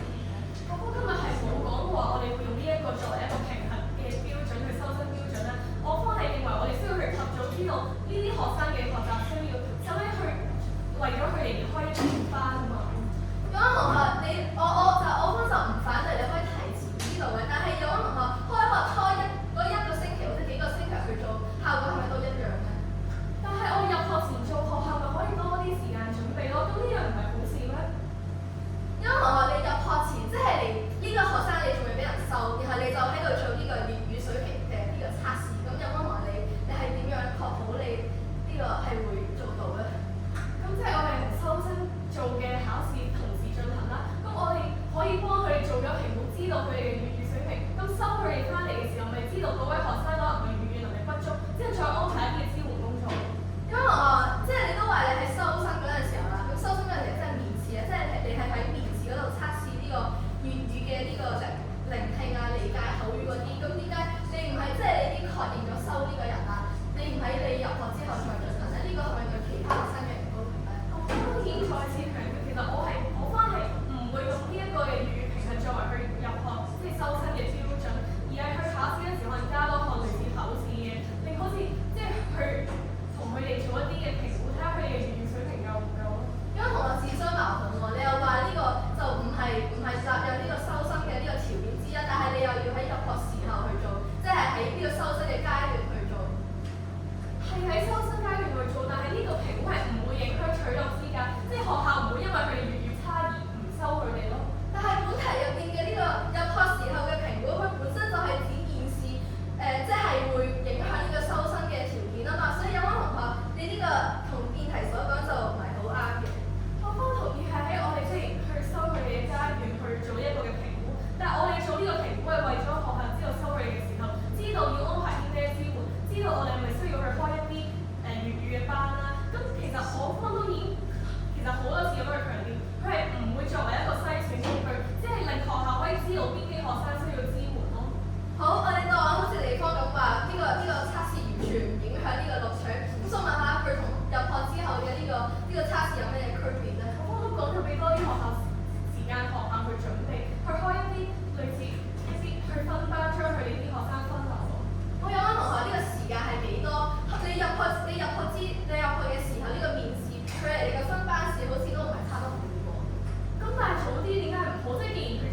我方今日係冇講過話我哋會用呢一個作為一個評核嘅標準去收生標準啦。我方係認為我哋需要去及早知道呢啲學生嘅學習需要，就咧去為咗佢哋而開一啲班啊嘛。有位同學，我方就唔反對你可以提前知道嘅，但係有位同學開學初一個星期或者幾個星期去做，效果係咪都一樣嘅？但係我入學前做學校咪可以多啲時間準備咯，咁呢樣唔係好事咩？因為同學你入學前即係呢個學生你仲未俾人收，然後你就喺度做呢個粵語水平嘅呢個測試，咁有冇同學你係點樣確保你呢個係會做到咧？咁即係我哋同收生做嘅考試同時進行啦。咁我哋可以幫佢哋做咗評估，知道佢哋嘅粵語水平。咁收佢哋翻嚟嘅時候，咪知道嗰位學生可能佢粵語能力不足，之後再安排一啲嘅支援工作。因為同學即係你都話你係收生嗰陣時候啦，咁收生嗰陣時即係面試啊，即係你係喺面試嗰度測試呢個粵語嘅呢個聆聽啊、理解口語嗰啲，咁點解你唔係即係你已經確認咗收呢個人啦？你唔喺你入學之後再進行咧？呢個係咪對其他學生嘅唔公平咧？我當然再次強調，其實我方係唔會用呢一個嘅語語評核作為去入學即係收生嘅標準，而係去考試嗰陣時可能加多項類似考試嘅，令好似即係去同佢哋做一啲嘅評估，睇下佢哋嘅粵語水平夠唔夠咯。因為同學自相矛盾喎，你又話呢個就唔係納入呢個收生嘅呢個條件之一，但係你又要喺入學時候去做，即係喺呢個收生嘅階段去做。係喺收生階段去做，但係呢個評估係唔會影響取錄資格，即係學校唔會因為佢哋粵語差而唔收佢哋咯。但係本題入邊嘅呢個入學時候嘅評估，佢本身就係指現時即係會影響呢個收生嘅條件啊嘛，所以有位同學你呢個同辯題所講就唔係好啱嘅。我方同意係喺我哋即係去收佢哋嘅階段去做呢一個嘅評估，但係我哋做呢個評估係為咗學校知道收佢哋嘅時候，知道要安排啲咩支援，知道我哋係咪需要去開一啲粵語嘅班啦。咁其實我方都已經其實好多次咁樣去強調，佢係唔會作為一個篩選工具，即係令學校可以知道邊啲學生需要支援咯。好，我哋當好似李科咁話，呢個測試完全唔影響呢個錄取。咁想問下佢同入學之後嘅呢個測試有咩區別咧？我方都講咗俾多啲學校時間學校去準備，去開一啲類似一啲去分班，將佢哋啲學生分流咯。我有位同學呢個時間係幾多？你入學嘅時候呢個面試，佢離你個分班試好似都唔係差得好遠喎。咁但係早啲點解唔好？即係既然佢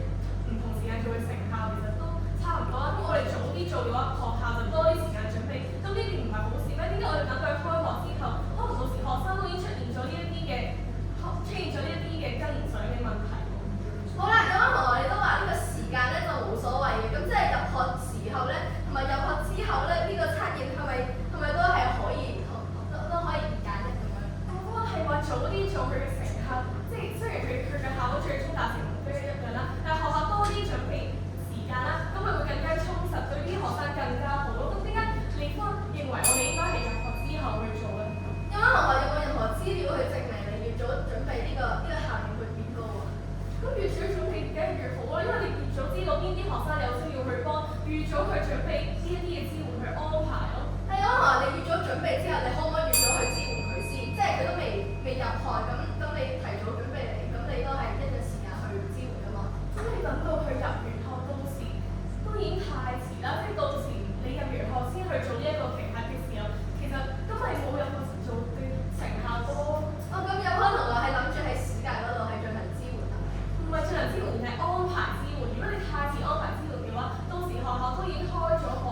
唔同時間做嘅成效，其實都差唔多啦。咁我哋早啲做嘅話，學校就多啲時間準備。咁呢邊唔係好事咩？點解我哋等佢開學之後，可能到時學生都已經出現咗呢一啲嘅跟唔上嘅問題？好啦，有位同學你都話呢個時間咧就冇所謂嘅，咁即係入學時候咧，同埋入學之後咧，呢個測驗係咪都係可以都可以二揀一咁樣？我係話早啲做佢嘅成效，即係雖然佢嘅效果最終達成目標一樣啦，但係學校多啲準備時間啦，咁咪會更加充實，對啲學生更加好咯。咁點解你方認為我哋應該係入學之後去做咧？有位同學有冇任何資料去證明你越早準備呢個效應會變高啊？咁越早準備梗係越好啦，因為你越早知道邊啲學生有需要去幫，越早去準備呢一啲嘅支援去安排咯。係啊，可能你越早準備之後，你可唔可以越早去支援佢先？即係佢都未入學，咁你提早準備嚟，咁你都係一段時間去支援㗎嘛？咁你等到佢入完學，到時都已經太遲啦。即係到時你入完學先去做呢一個評核嘅時候，其實都係冇入學做嘅成效多。哦，咁有可能係諗住喺暑假嗰度係進行支援啊？唔係進行支援，而係安排支援。如果你太遲安排支援嘅話，到時學校都已經開咗學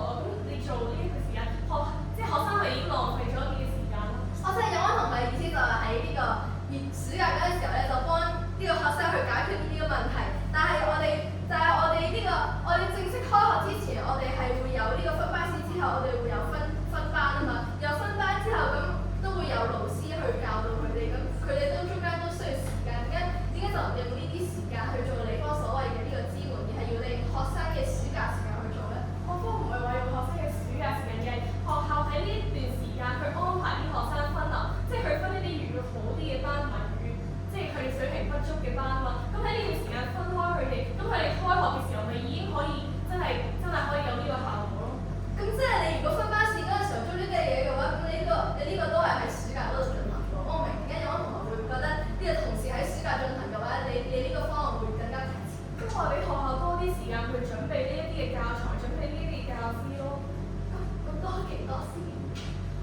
時間去準備呢一啲嘅教材，準備呢啲嘅教師咯。咁多幾多先？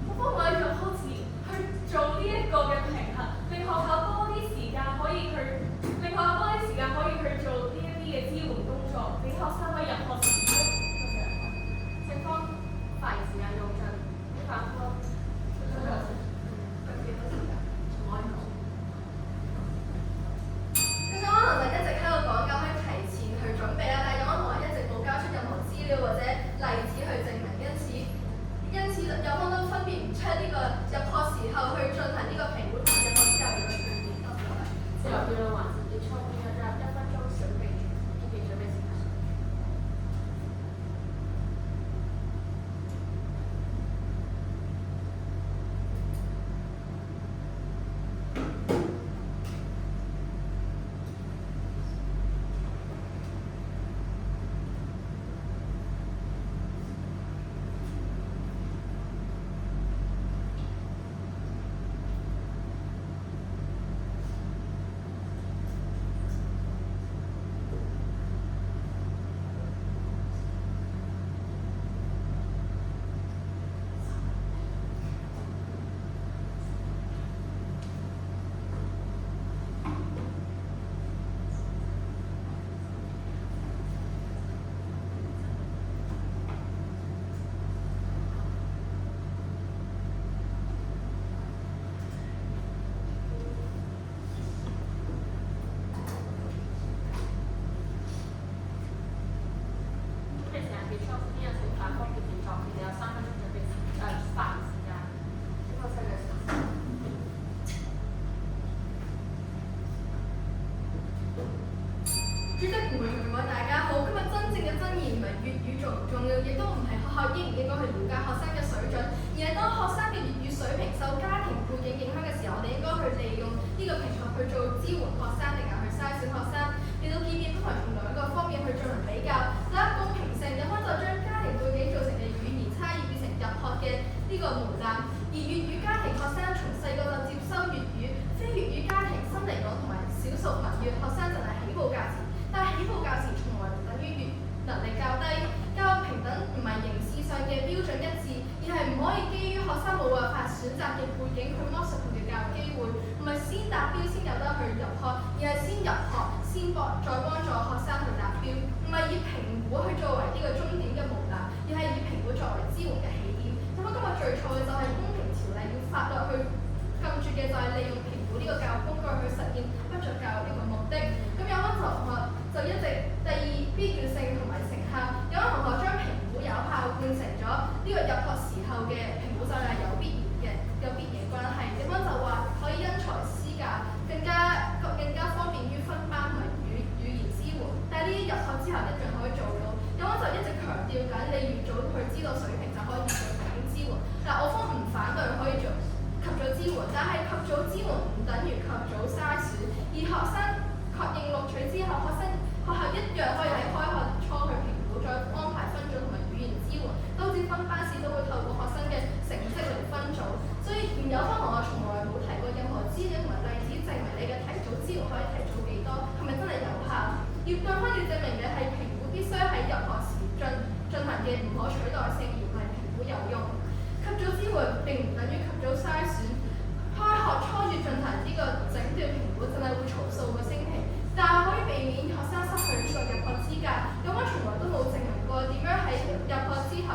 我幫我喺入學前去做呢一個嘅平衡，令學校多啲時間可以去，令學校多啲時間可以去做呢一啲嘅支援工作，俾學生可以入學前情況發言時間用盡，啲反覆。其實可能就一直喺度講緊去提前去準備啦，但係有可能一直冇交出任何資料或者例子去證明，因此有可能都分辨唔出呢個入學時候去進行呢個評估同入學之後嘅區別。之後辯論環節結束，現在進入1分鐘準備時間。主席、同埋各位大家好，今日真正嘅爭議唔係粵語重唔重要，亦都唔係學校應唔應該去了解學生嘅水準，而係當學生嘅粵語水平受家庭背景影響嘅時候，我哋應該去利用呢個平台去做支援學生，定係去篩選學生，嚟到建議不同從兩個方面去進行比較。第一，公平性，有關就將家庭背景造成嘅語言差異變成入學嘅呢個門檻，而粵語家庭學生從細個就接收粵語，非粵語家庭新嚟港同埋少數民語學生就係起步價錢。但係起步價錢從來唔等於能力較低，教育平等唔係形式上嘅標準一致，而係唔可以基於學生冇辦法選擇嘅背景去剝削佢嘅教育機會，唔係先達標先有得去入學，而係先入學先再幫助學生去達標，唔係以評估去作為呢個終點嘅門檻，而係以評估作為支援嘅起點。咁今日最錯嘅就係公平條例要發落去禁絕嘅就係利用評估呢個教育工具去實現不着教育呢個目的。咁有班同學就一直第二必要性同埋成效，有班同學將評估有效變成咗呢個入學時候嘅評估就係有必然關係。有班就話可以因材施教，更加方便於分班同埋語言支援。但係呢啲入學之後一樣可以做到。有班就一直強調緊你越早去知道水平就可以越早提供支援。但我方唔反對可以做及早支援，但係及早支援唔等於及早篩選，而學生確認錄取之後，學校一樣可以喺開學初去評估，再安排分組同埋語言支援，都好似分班試都會透過學生嘅成績嚟分組。所以有班同學從來冇提過任何資料同埋例子證明你嘅提早支援可以提早幾多，係咪真係有效？對方要證明嘅係評估必須喺入學時進行嘅唔可取代性，而唔係評估有用。及早支援並唔等於及早篩選。開學初月進行呢個整段評估，真係會嘈數個星期，但係可以避免學生失去呢個入學資格。有乜從來都冇證明過點樣喺入學之後、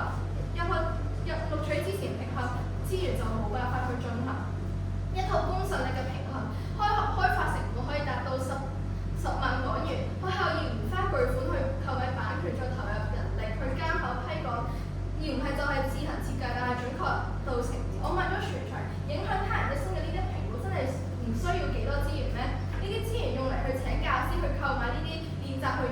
錄取之前評核資源就冇辦法去進行一套公信力嘅平衡。開發成本可以達到10萬港元，學校要唔花巨款去購買版權，再投入人力去監考批改，而唔係就係自行設計，但係準確到成績。我問咗全場，影響他人一生嘅呢啲評估真係唔需要幾多資源咩？呢啲資源用嚟去請教師去購買呢啲練習去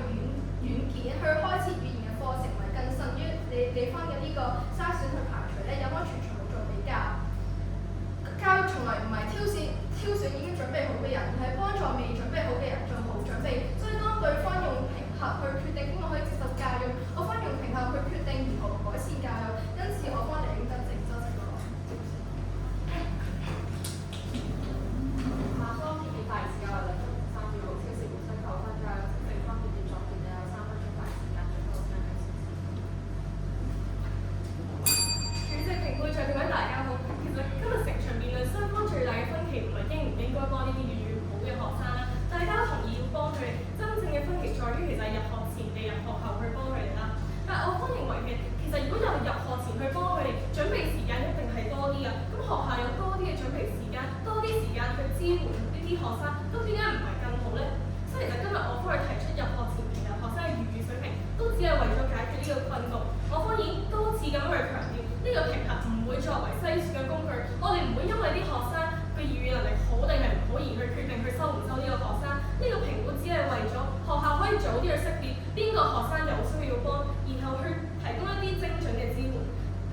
學生有需要幫，然後去提供一啲精準嘅支援。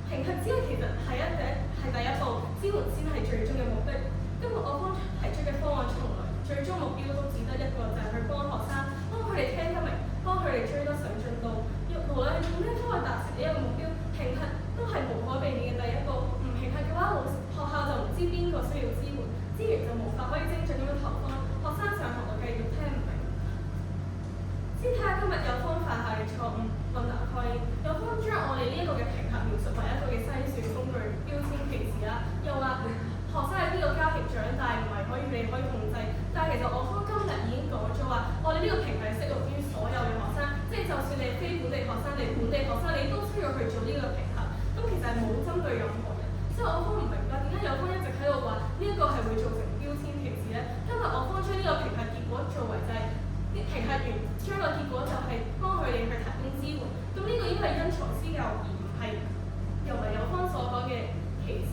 評核只係其實係第一步，支援先係最終嘅目的。今日我方提出嘅方案，從來最終目標都只得一個，就係去幫學生，幫佢哋聽得明，幫佢哋追得上進度。無論係用咩方法達成呢一個目標，評核都係無可避免嘅第一步。唔評核嘅話，學校就唔知邊個需要支援，資源就無法可以精準咁樣投放，學生上學就繼續聽唔明。先睇下今日有方犯下嘅錯誤，混淆概念。有方將我哋呢一個嘅評核描述為一個嘅篩選工具、標籤歧視啦，又話學生喺呢個家庭長大唔係你可以控制。但係其實我方今日已經講咗話，我哋呢個評核係適用於所有嘅學生，即係就算你係非本地學生，你本地學生，你都需要去做呢個評核。咁其實係冇針對任何人，所以我方唔明白點解有方一直喺度話呢一個係會造成標籤歧視咧？今日我方將呢個評核結果作為就係啲評核員將個結果就係幫佢哋去提供支援。咁呢個應該係因材施教，而唔係又唔係有方所講嘅歧視。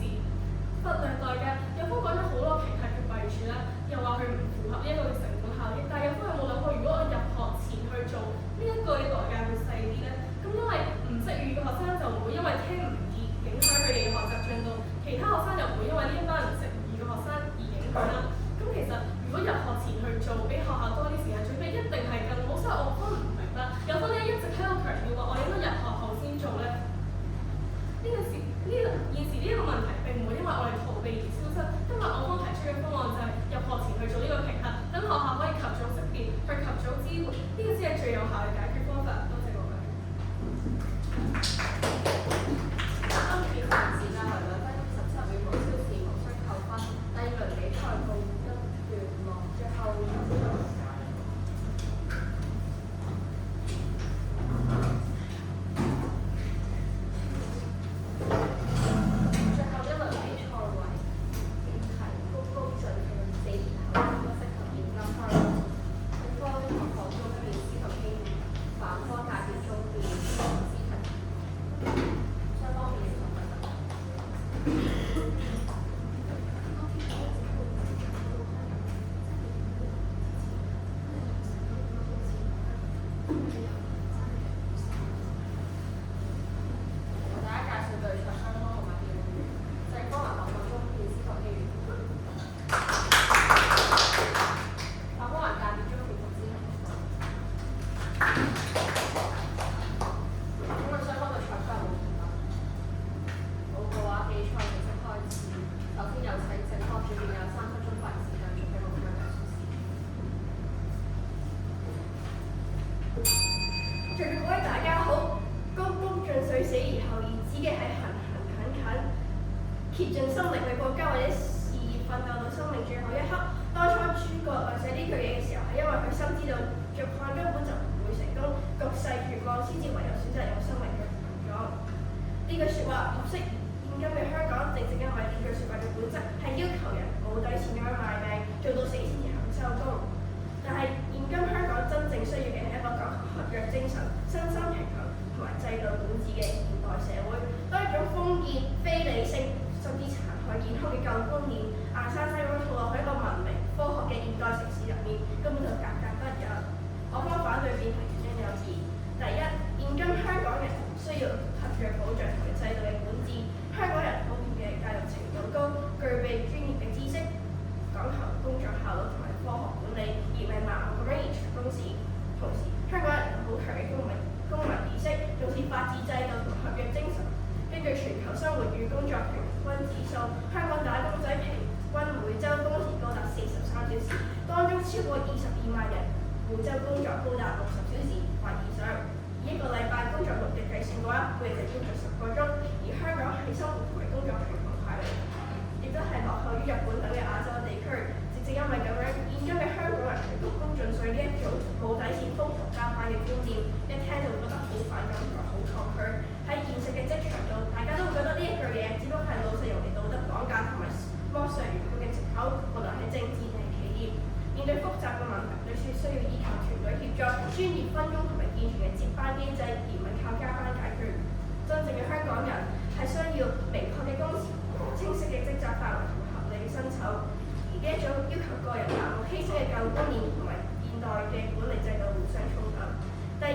忽略代價，有方講咗好多評核嘅弊處啦，又話佢唔符合呢一個嘅成本效益。但係有方有冇諗過，如果我入學前去做呢一個嘅代價會細啲咧？咁因為唔識語嘅學生就唔會因為聽唔易影響佢哋嘅學習進度，其他學生又唔會因為呢一班唔識語嘅學生而影響啦。咁其實如果入學前去做，俾學校多啲時間準備，一定係更好。所以我方唔明白，有方咧一直喺度強調話我應該入學後先做咧。現時呢一個問題並唔會因為我哋逃避而消失。今日我方提出嘅方案就係入學前去做呢個評核，等學校可以及早識別，去及早支援，呢個先係最有效嘅解決方法。多謝各位。啱啱比賽時間為2分17秒，無超時無需扣分。第二輪比賽告一段落，最後竭盡心力為國家或者事業奮鬥到生命最後一刻。當初諸葛亮寫呢句嘢嘅時候，係因為佢深知道續漢根本就唔會成功，局勢絕望，先至唯有選擇用生命去行咗。呢句説話合適現今嘅香港，正因為呢句説話嘅本質係要求人冇底線咁樣賣命，做到死先至肯收工。但係現今香港真正需要嘅係一個講求合約精神、身心平衡同埋制度管治嘅現代社會。當一種封建、非理性甚至殘害健康嘅舊觀念，硬生生咁套落去一個文明、科學嘅現代城市入面，根本就格格不入。我方反對辯題原因有二：第一，現今香港人需要合約保障同埋制度嘅管治。香港人普遍嘅教育程度高，具備專業嘅知識，講求工作效率同埋科學管理，而唔係盲目咁樣延長工時。同時，香港人有好強嘅公民意識，重視法治制度同合約精神。根據全球生活與工作平均指數，香港打工仔平均每週工時高達43小時，當中超過22萬人每週工作高達60小時或以上。以一個禮拜工作6日計算嘅話，每日就工作10個鐘。而香港喺生活同埋工作平衡排名，亦都係落後於日本等嘅亞洲地區。正因為咁樣，現今嘅香港人對勞工盡稅呢一種冇底線、瘋狂加班嘅觀念，一聽就會覺得好反感同埋好抗拒。喺現實嘅職場度，大家都會覺得呢一句嘢只不過係老細用嚟道德綁架同埋剝削員工嘅藉口，無論係政治定係企業。面對複雜嘅問題，你需要依靠團隊協作、專業分工同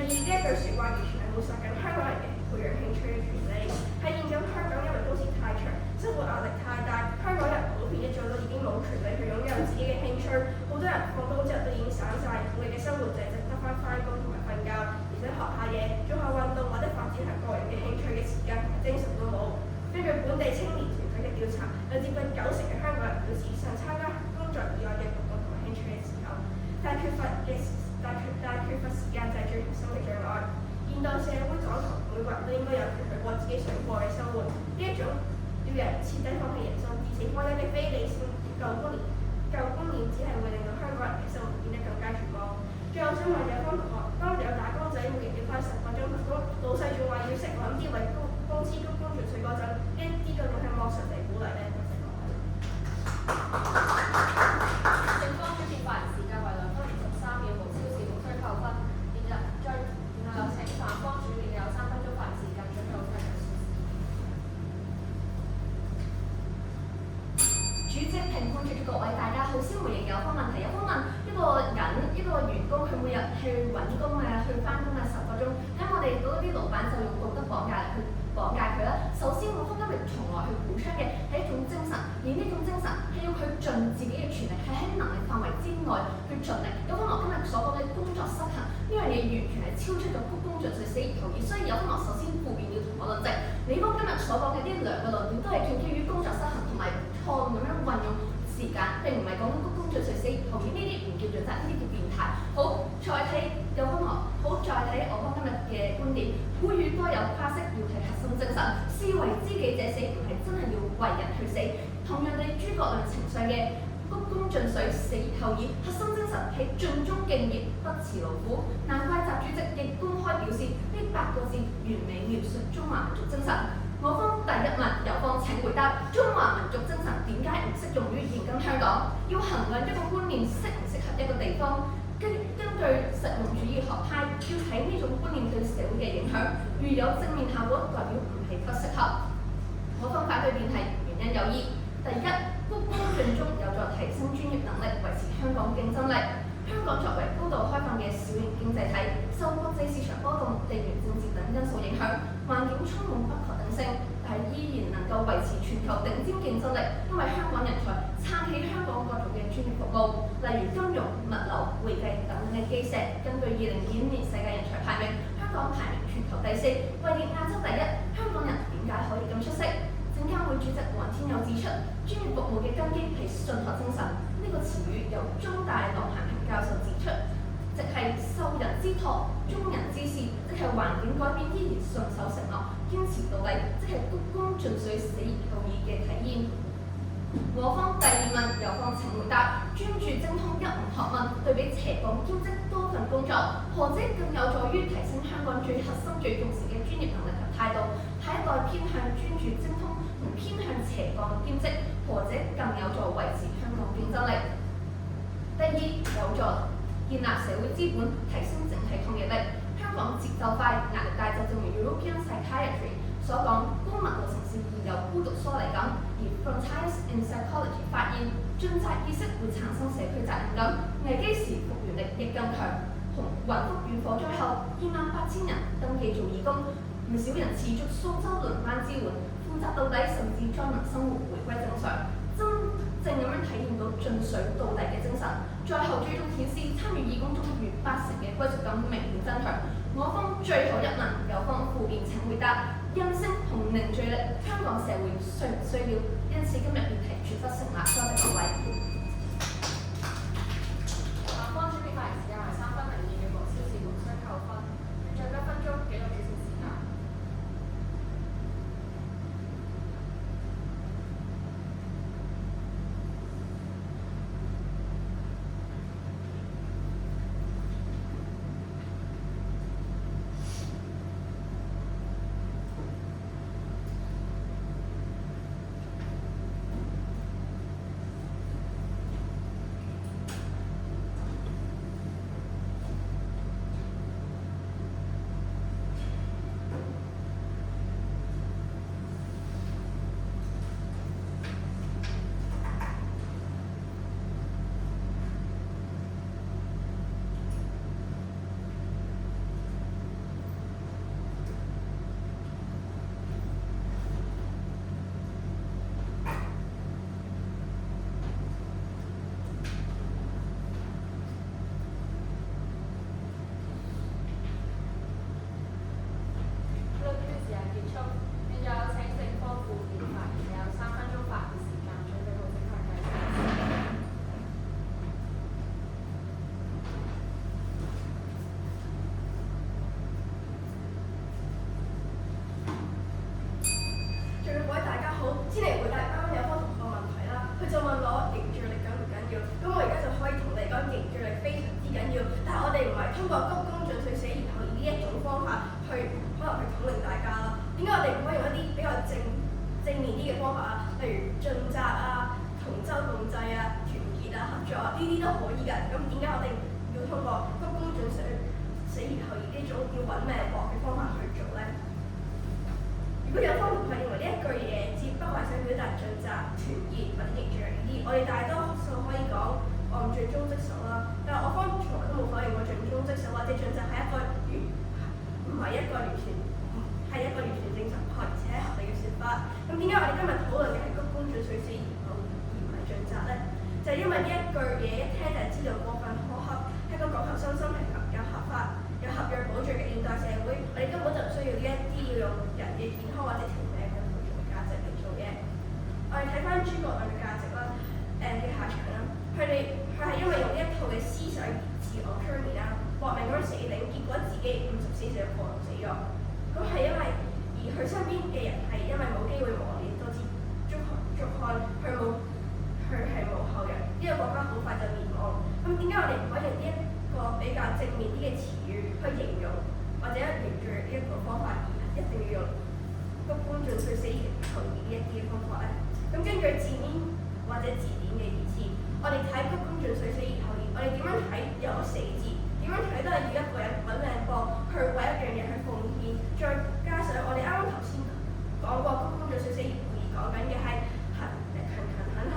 呢一句説話完全係抹殺緊香港人嘅培養興趣嘅權利。喺現今香港因為工時太長，生活壓力太大，香港人普遍一早都已經冇權利去擁有自己嘅興趣。好多人放工之後都已經散晒，佢哋嘅生活就係得翻返工同埋瞓覺，而且學下嘢、做下運動或者發展下個人嘅興趣嘅時間同埋精神都冇。根據本地青年團體嘅調查，有接近90%嘅香港人表示想參加工作以外嘅活動同埋興趣嘅時候，但缺乏時間就係最核心嘅障礙。現代社會講求每個人都應該有權去過自己想過嘅生活，呢一種要人徹底放棄人生至死方針嘅非理性舊觀念，只係會令到香港人嘅生活變得更加絕望。最後想問有方同學，當有打工仔每日要花10個鐘頭工，老細仲話要識揾啲為工資高工盡稅嗰陣，呢一啲究竟係剝削定鼓勵呢？正方主辯發言時間為2分23秒，無超時無需扣分。然後有請反方主辯有3分鐘發言時間，準備好發言。主席、評判團各位大家好，先回應有方問題。有方問一個員工佢每日去揾工去翻工10個鐘，咁我哋嗰啲老闆就用道德綁架佢啦。首先，我方今日從來去鼓倡嘅係一種精神，而呢種精神係要佢盡自己嘅全力，係喺能力範圍之內去盡力。有方我今日所講嘅工作失衡呢樣嘢，完全係超出咗鞠躬盡瘁死而求義，所以有方我首先負面要同我論證。你方今日所講嘅呢2個論點都係建基於工作失衡同埋錯誤咁樣運用時間，並唔係講緊鞠躬盡瘁死而求義，呢啲唔叫盡責，呢啲叫變態。好，再睇有方再睇我方今日嘅觀點，呼籲多有花式，要睇核心精神，是為知己者死，唔係真係要為人去死。同樣地，諸葛亮呈上嘅鞠躬盡瘁，死而後已，核心精神係盡忠敬業，不辭勞苦。難怪習主席亦公開表示，呢8個字完美描述中華民族精神。我方第一問，有方請回答：中華民族精神點解唔適用於現今香港？要衡量一個觀念適唔適合一個地方，根據實用主義學派，要睇呢種觀念對社會嘅影響。如有正面效果，代表唔係不適合。我方反對辯題原因有二：第一，鞠躬盡瘁有助提升專業能力，維持香港競爭力。香港作為高度開放嘅小型經濟體，受國際市場波動、地緣政治等因素影響，環境充滿不確定性，但係依然能夠維持全球頂尖競爭力，因為香港人才撐起香港各種嘅專業服務，例如金融、物流、會計等嘅基石。根據2025年世界人才排名，香港排名全球第4，位列亞洲第1。香港人點解可以咁出色？證監會主席黃天佑指出，專業服務嘅根基係信託精神。呢個詞語由中大郎咸平教授指出，即係受人之託、忠人之事，即係環境改變依然信守承諾、堅持到底，即係鞠躬盡瘁、死而後已嘅體現。我方第二問，有方請回答：專注精通一門學問，對比斜槓兼職多份工作，何者更有助於提升香港最核心、最重視嘅專業能力及態度？下一代偏向專注精通同偏向斜槓兼職，何者更有助維持香港競爭力？第二，有助建立社會資本，提升整體抗逆力。香港節奏快、壓力大，就正如 European Psychiatry 所講，高密度城市現有孤獨疏離感，而 Frontiers in Psychology 發現，盡責意識會產生社區責任感，危機時復原力亦更強。雲福與火災後，28,000人登記做義工，唔少人持續蘇州輪班支援，負責到底，甚至將民生活回歸正常，真正咁樣體驗到盡水到底嘅精神。在後追蹤顯示，參與義工中逾80%嘅歸屬感明顯增強。我方最後一問，有方負面請回答：韌性同凝聚力，香港社會需唔需要？因此今日議題絕不成立。多謝各位。反方主辯發言時間為3分02秒，無超時無需扣分。再1分鐘，記錄主持時間。方法啊，例如盡責啊、同舟共濟啊、團結啊、合作啊，呢啲都可以㗎。咁點解我哋要通過鞠躬盡瘁、死而後已呢種要揾命搏嘅方法去做咧？如果有方同學認為呢一句嘢只不過係想表達盡責、團結或者凝聚力呢啲，我哋大多數可以講盡忠職守啦。但係我方從來都冇否認過盡忠職守或者盡責係一個唔係一個完全係一個完全正常而且合理嘅説法。咁點解我哋今日討論嘅係鞠躬盡瘁死而後而唔係盡責咧？就係因為呢一句嘢一聽就係知道過分苛刻，係一個講求身心平衡、有合法、有合約保障嘅現代社會，我哋根本就唔需要呢一啲要用人嘅健康或者條命嘅附屬價值嚟做嘢。我哋睇翻諸葛亮嘅價值啦，嘅下場啦，佢係因為用呢一套嘅思想而自我催眠啦，搏命咁樣死頂，結果自己50 cc 嘅過勞死咗。咁係因為而佢身邊嘅人係因為冇機會磨練，導致竹漢佢係冇後人，呢個國家好快就滅亡。咁點解我哋唔可以用呢一個比較正面啲嘅詞語去形容或者凝聚呢一個方法，而一定要用鞠躬盡瘁死而後已呢一啲嘅方法咧？咁根據字面或者字典嘅意思，我哋睇鞠躬盡瘁死而後已，我哋點樣睇有個死字？點樣睇都係要一個人揾命搏，去為一樣嘢去奉獻。再加上我哋啱啱頭先講過鞠躬盡瘁死而後已，講緊嘅係勤懇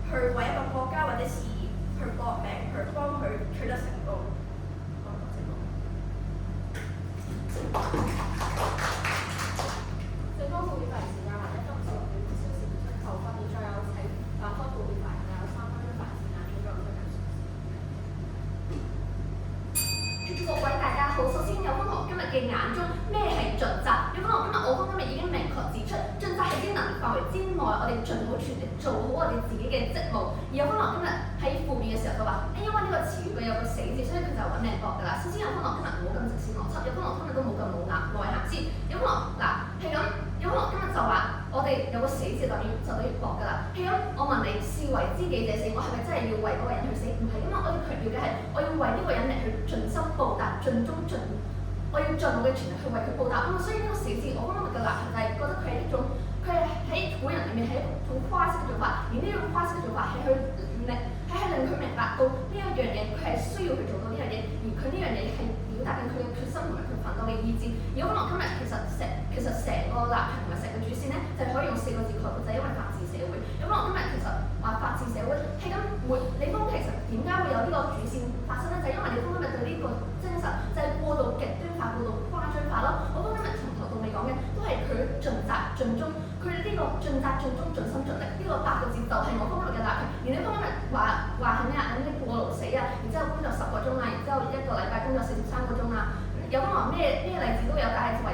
去為一個國家或者事業去搏命，去幫佢取得成功。正方布表時間或者今次6.5小時扣分，再有請反方布表有3分鐘發言時間，應該唔得各位大家好，首先有分學今日嘅眼中咩係盡責？有分學我方今日已經明確指出，盡責係啲能力範圍之內，我哋盡好全力做好我哋自己嘅職務。而有分學今日喺負面嘅時候就話，因為呢個詞語佢有個死字，所以佢就揾命搏㗎啦。首先有分學今日唔好咁直線邏輯，有分學今日都冇咁冇內涵先。有分學嗱係咁，有分學今日就話我哋有個死字就等於搏㗎啦。係咁，我問你，士為知己者死，我係咪真係要為嗰個人去死？唔係㗎嘛，我哋強調嘅係我要為呢個人嚟去盡心報答、盡忠盡。我要盡我嘅全力去為佢報答啊嘛，所以呢個死字我今日嘅立場就係覺得佢係一種，佢係喺古人裏面係一種誇飾嘅做法，而呢種誇飾嘅做法係去令佢明白到呢一樣嘢，佢係需要去做到呢樣嘢，而佢呢樣嘢係表達緊佢嘅決心同埋佢奮鬥嘅意志。而可能今日其實成個立場同埋成個主線咧，就係可以用4個字概括，就係因為法治社會。咁我今日其實話法治社會係咁，李峰其實點解會有呢個主線發生咧？就係因為李峰今日對呢個精神就係過度極端化、過度誇張化咯。我覺得今日從頭到尾講嘅都係佢盡責盡忠，佢呢個盡責盡忠、盡心盡力呢個8個字就係我今日嘅立場。而李峰今日話係咩啊？你過勞死啊，然之後工作10個鐘啊，然之後1個禮拜工作43個鐘啊。有可能咩例子都有，但係唯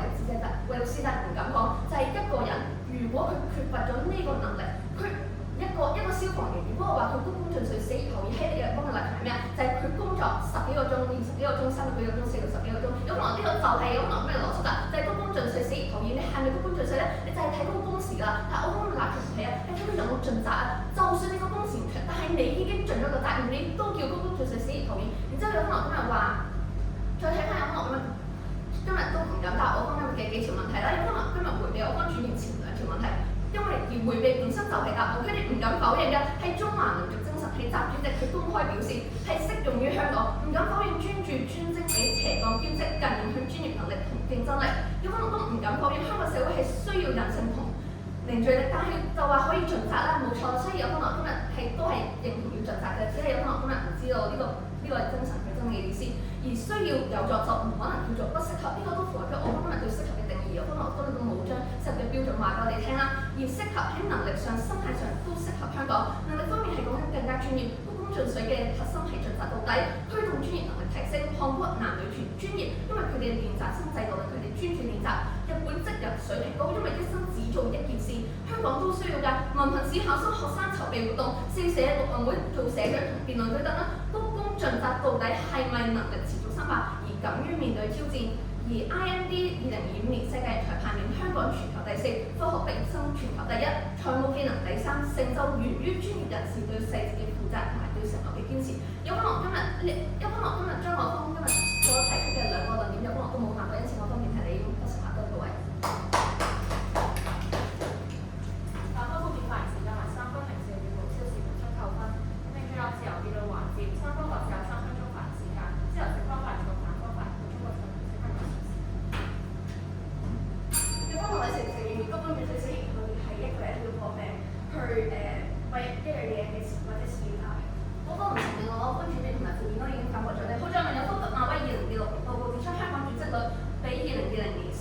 獨是唔敢講，就係一個人如果佢缺乏咗呢個能力，佢一個消防員，如果我話佢鞠躬盡瘁死而後已，喺你嘅方嘅立場係咩啊？就係佢工作10幾個鐘、20幾個鐘、30幾個鐘、40幾個鐘，有可能呢個就係有可能咩邏輯啦？就係鞠躬盡瘁死而後已，你係咪鞠躬盡瘁咧？你就係睇嗰個工時㗎。但係我方嘅立場唔係啊，你睇佢有冇盡責啊？就算你個工時唔長，但係你已經盡咗個責任，你都叫鞠躬盡瘁死而後已。然之後有可能今日話，再睇翻有可能今日都唔敢答我方今日嘅幾條問題啦。有可能今日迴避我方轉變前2條問題，因為而迴避本身就係答案，佢哋唔敢否認嘅係中華民族精神，係習主席佢公開表示係適用於香港，唔敢否認專注專精比斜槓兼職更影響專業能力同競爭力。有可能都唔敢否認香港社會係需要人性同凝聚力，但係就話可以盡責啦，冇錯。所以有可能今日都係認同要盡責嘅，只係有可能今日唔知道呢個精神佢真嘅意思，而需要有作就唔可能叫做不適合，呢個都符合咗我今日對適合嘅定義。有可能我根本都冇將適合嘅標準話俾我哋聽啦，而適合喺能力上、心態上都適合香港。能力方面係講緊更加專業，鞠躬盡瘁嘅核心係盡責到底，推動專業能力提升，擴闊男女團專業，因為佢哋練習新制度令佢哋專注練習。日本職人水平高，因為一生只做一件事，香港都需要㗎。文憑試考生學生籌備活動，4社陸運會做社長同辯論隊等啦。鞠躬盡責到底係咪能力持續深化而敢於面對挑戰？而 IMD 2025年世界人才排名，香港全球第4，科學畢業生全球第1，財務技能第3，成就源於專業人士對細節嘅負責同埋對承諾嘅堅持。有可能今日將我方今日所提出嘅2個論點，有可能都冇答到，因此我方面係你不成答多各位。反方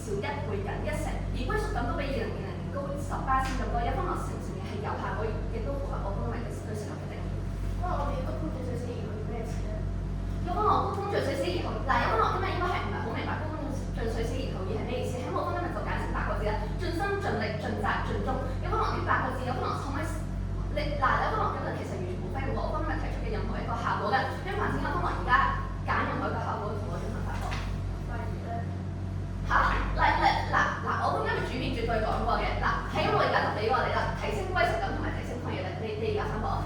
少1倍近1成，而歸屬感都比2020年高10%咁多。有方面承唔承認係有效果，亦都符合我方面嘅對適合嘅定義。不過我哋谷胱盡瘁死兒童咩事咧？有方面谷胱盡瘁死兒童，嗱有方面今日應該係唔係好明白谷胱盡瘁死兒童意係咩意思？喺我方今日就解釋8個字啦：盡心盡力盡責盡忠。有方面呢8個字，有方面可唔可以你嗱有方面今日其實完全冇分嘅喎，我方今日提出嘅任何一個效果嘅，因為凡係有方面而家揀任何一個效果同我進行發放。例如咧嚇，嗱，我方今日主編絕對講過嘅，嗱喺我而家就俾我哋啦，提升歸屬感同埋提升抗逆力，你而家反駁啊？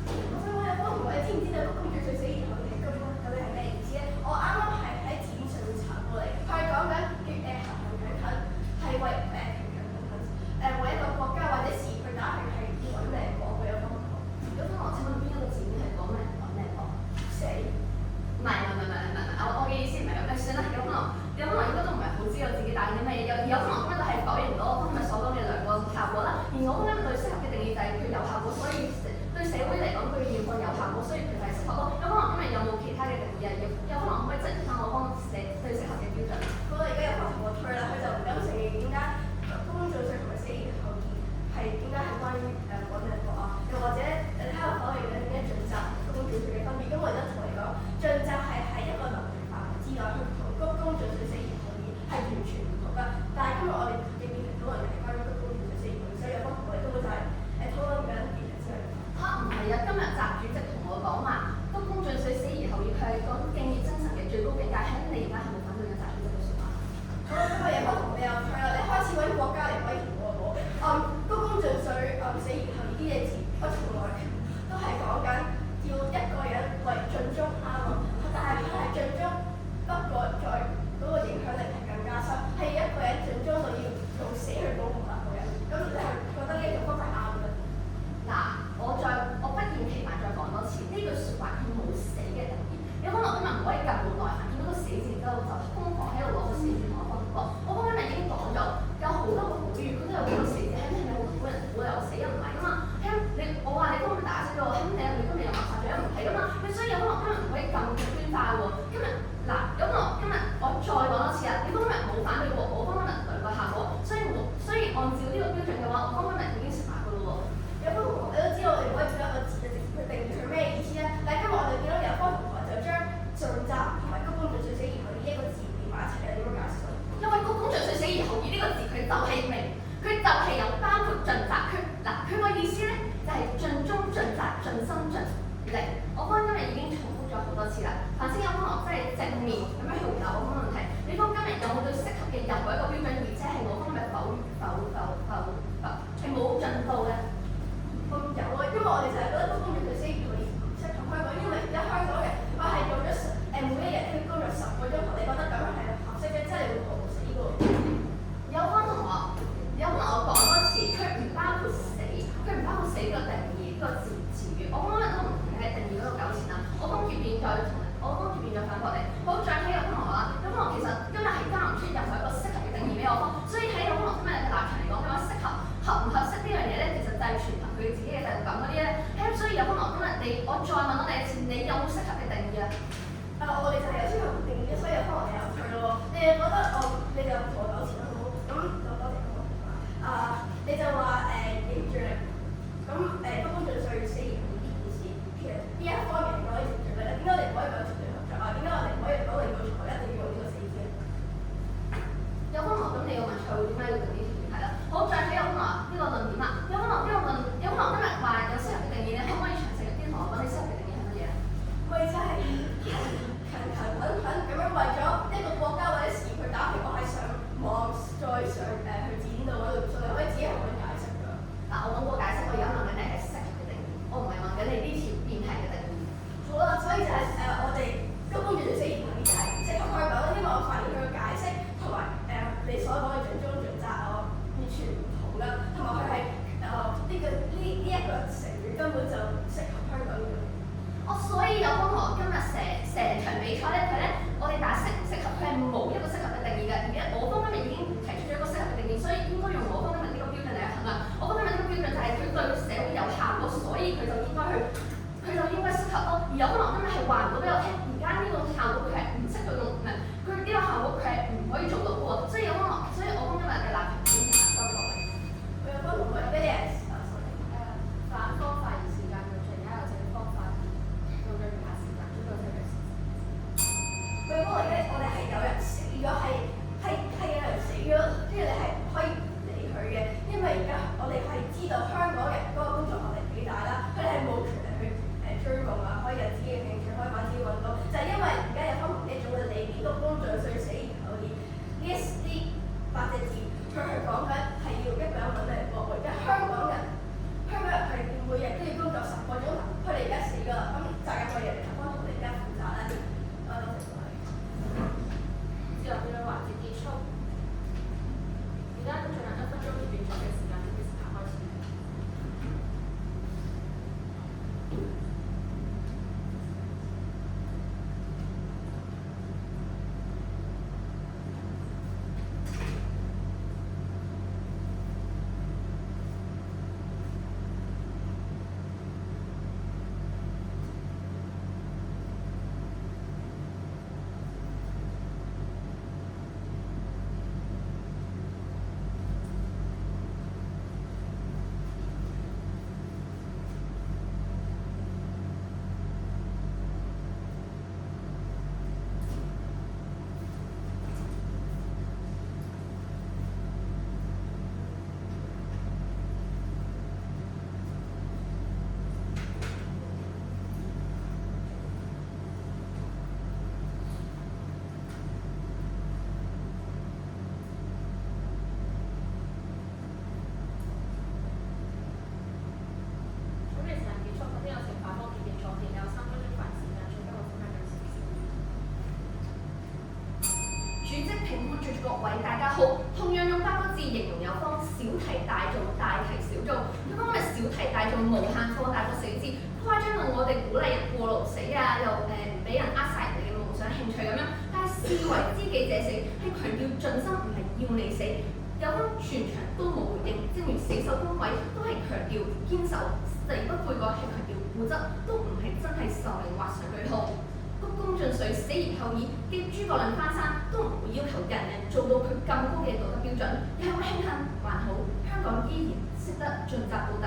我想問有方同學，你知唔知道谷胱盡瘁死兒童嘅究竟係咩意思咧？我啱啱係喺字典上面查過嚟，佢係講緊行行近近係為為一個國家或者事去打拼係要揾命講嘅有方同學。如果方我請問邊一個字典係講咩揾咩講？死。唔係，我嘅意思唔係咁，算啦，有可能應該都唔係好知道自己打緊啲咩嘢，有可能今日都係否認咗我今日所講嘅2個效果啦。而我今日對適合嘅定義就係佢有效果，所以對社會嚟講佢要個有效果，所以佢就係適合咯。有可能今日有冇其他嘅定義啊？有可能可唔可以質疑翻我方寫對適合嘅標準？我哋而家有個同學退啦，佢就唔敢承認點解谷胱盡瘁同埋死兒後意係點解係關於揾命講啊？又或者喺度否認緊點解盡責同谷胱盡瘁嘅分別？咁我而家同你講，盡責係喺一個能力範圍之內，佢同谷胱盡瘁死兒後意係完全唔同噶。但係今日我哋嘅辯論討論係關於谷胱盡瘁死兒後意，所以有方同學都會就係討論緊辯論之類。嚇唔係啊！今日習主席同我講話，谷胱盡瘁死而後業，佢係講敬業精神嘅最高境界。喺你而家係咪反對緊習主席嘅説話？好啦，今日有方同學你又退啦，你開始揾國家嚟威脅我。谷胱盡瘁死而後業呢啲字，我從來都係講緊要一個人為盡忠啱喎，但係佢係盡忠，不過在嗰個影響力係更加深，係一個人盡忠到要用死去保護另一個人。咁你係覺得呢一種方法啱嘅？嗱，我不厭其煩再講多次，呢句説話佢冇死嘅定義。有可能今日唔可以咁冇耐煩，見到個死字之後就瘋狂喺度攞個死字同我分割。我方今日已經講咗，有好多個古語，佢都有講死字，係咪有好多人估有死人唔係噶嘛？我話你幫佢打死咗，咁你今日又抹殺咗，唔係噶嘛？所以有可能今日唔可以咁極端化喎。今日嗱，有可能今日我再講多次啦，你方今日冇反對過我方今日兩個效果，所以按照呢個標準嘅話，我方今日已經食埋噶咯喎。有方同學你都知道，我哋唔可以用一個字去定義佢咩意思咧。但係今日我哋見到有方同學就將盡責同埋谷胱盡瘁死而後意呢一個字連埋一齊，你點樣解釋？因為谷胱盡瘁死而後意呢個字，佢就係明，佢就係有包括盡責。佢個意思咧就係盡忠盡責盡心盡力。我方今日已經重複咗好多次啦。頭先有方同學真係正面咁樣去回答我個問題，你方今日有冇對適合嘅任何一個標準，而且係我方今日係冇進步嘅？有啊，因為我哋就係覺得谷胱盡瘁死而後意唔適合香港，因為而家香港人我係用咗每一日都要工作10個鐘頭，你覺得咁樣係合適嘅？真係會餓死㗎喎！有方同學，我講多次，佢唔包括死，佢唔包括死呢個定義呢個詞語。我可能都唔同你喺定義嗰度糾纏啦。我方結變咗反駁你。好，再睇有方同學啦，有方同學其實今日係交唔出任何一個適合嘅定義俾我方，所以喺有方同學今日嘅立場嚟講，佢話適合合唔合適呢樣嘢咧，其實就係全憑佢自己嘅第六感嗰啲咧。所以有方同學今日我再問多你一次，你有冇適合嘅定義啊？我哋就係有適合嘅定義，所以有方同學有趣咯。你哋覺得你哋有同我糾纏啦，好唔好？咁就多謝各位。你就話凝聚力，咁谷胱盡瘁死而後意呢件事，其實邊一方面嚟講可以凝聚力咧？點解我哋唔可以講團隊合作啊？點解我哋唔可以講領導才一定要用呢個死字咧？有方同學咁你要問佢點解要定呢條題啦？好，再睇有方同學呢個論點啦。有方同學今日話有適合嘅定義，你可唔可以詳細啲同我講你適合嘅定義係乜嘢啊？咪就係勤懇咁樣為咗一個國家或者事業去打拼，我係上網再上去字典度嗰度，所以你可以自己去揾解釋㗎。嗱，我揾過解釋，我而家問緊你係適合嘅定義，我唔係問緊你呢條辯題嘅定義。好啦，所以就係我哋谷胱盡瘁死而後意就係適合香港啦，因為我發現佢嘅解釋同埋你所講嘅盡忠盡責完全唔同㗎，同埋佢係呢一個成語根本就唔適合香港嘅。所以有方同學今日成場比賽咧，我哋打適唔適合，佢係冇一個適合嘅定義嘅。而家我方今日已經提出咗一個適合嘅定義，所以應該用我方今日呢個標準嚟衡量。我方今日呢個標準就係佢對社會有效果，所以佢就應該適合咯。而有方同學今日係話唔到俾我聽，而家呢個效果佢係唔適合用，唔係佢呢個效果佢係唔可以做到嘅喎。所以有方同學各位大家好，同樣用8個字形容有方小題大做，大題小做。有方嘅小題大做，無限放大個小字，誇張到我哋鼓勵人過勞死啊，又唔俾人呃晒人哋嘅夢想興趣咁樣。但係視為知己者死，係強調盡心，唔係要你死。有方全場都冇回應，正如死守崗位都係強調堅守，誓不悔改係強調固執，都唔係真係受命畫上句號。鞠躬盡瘁，死而後已嘅諸葛亮翻山，都唔會要求人人做到佢咁高嘅道德標準，而係會慶幸還好香港依然識得盡責到底。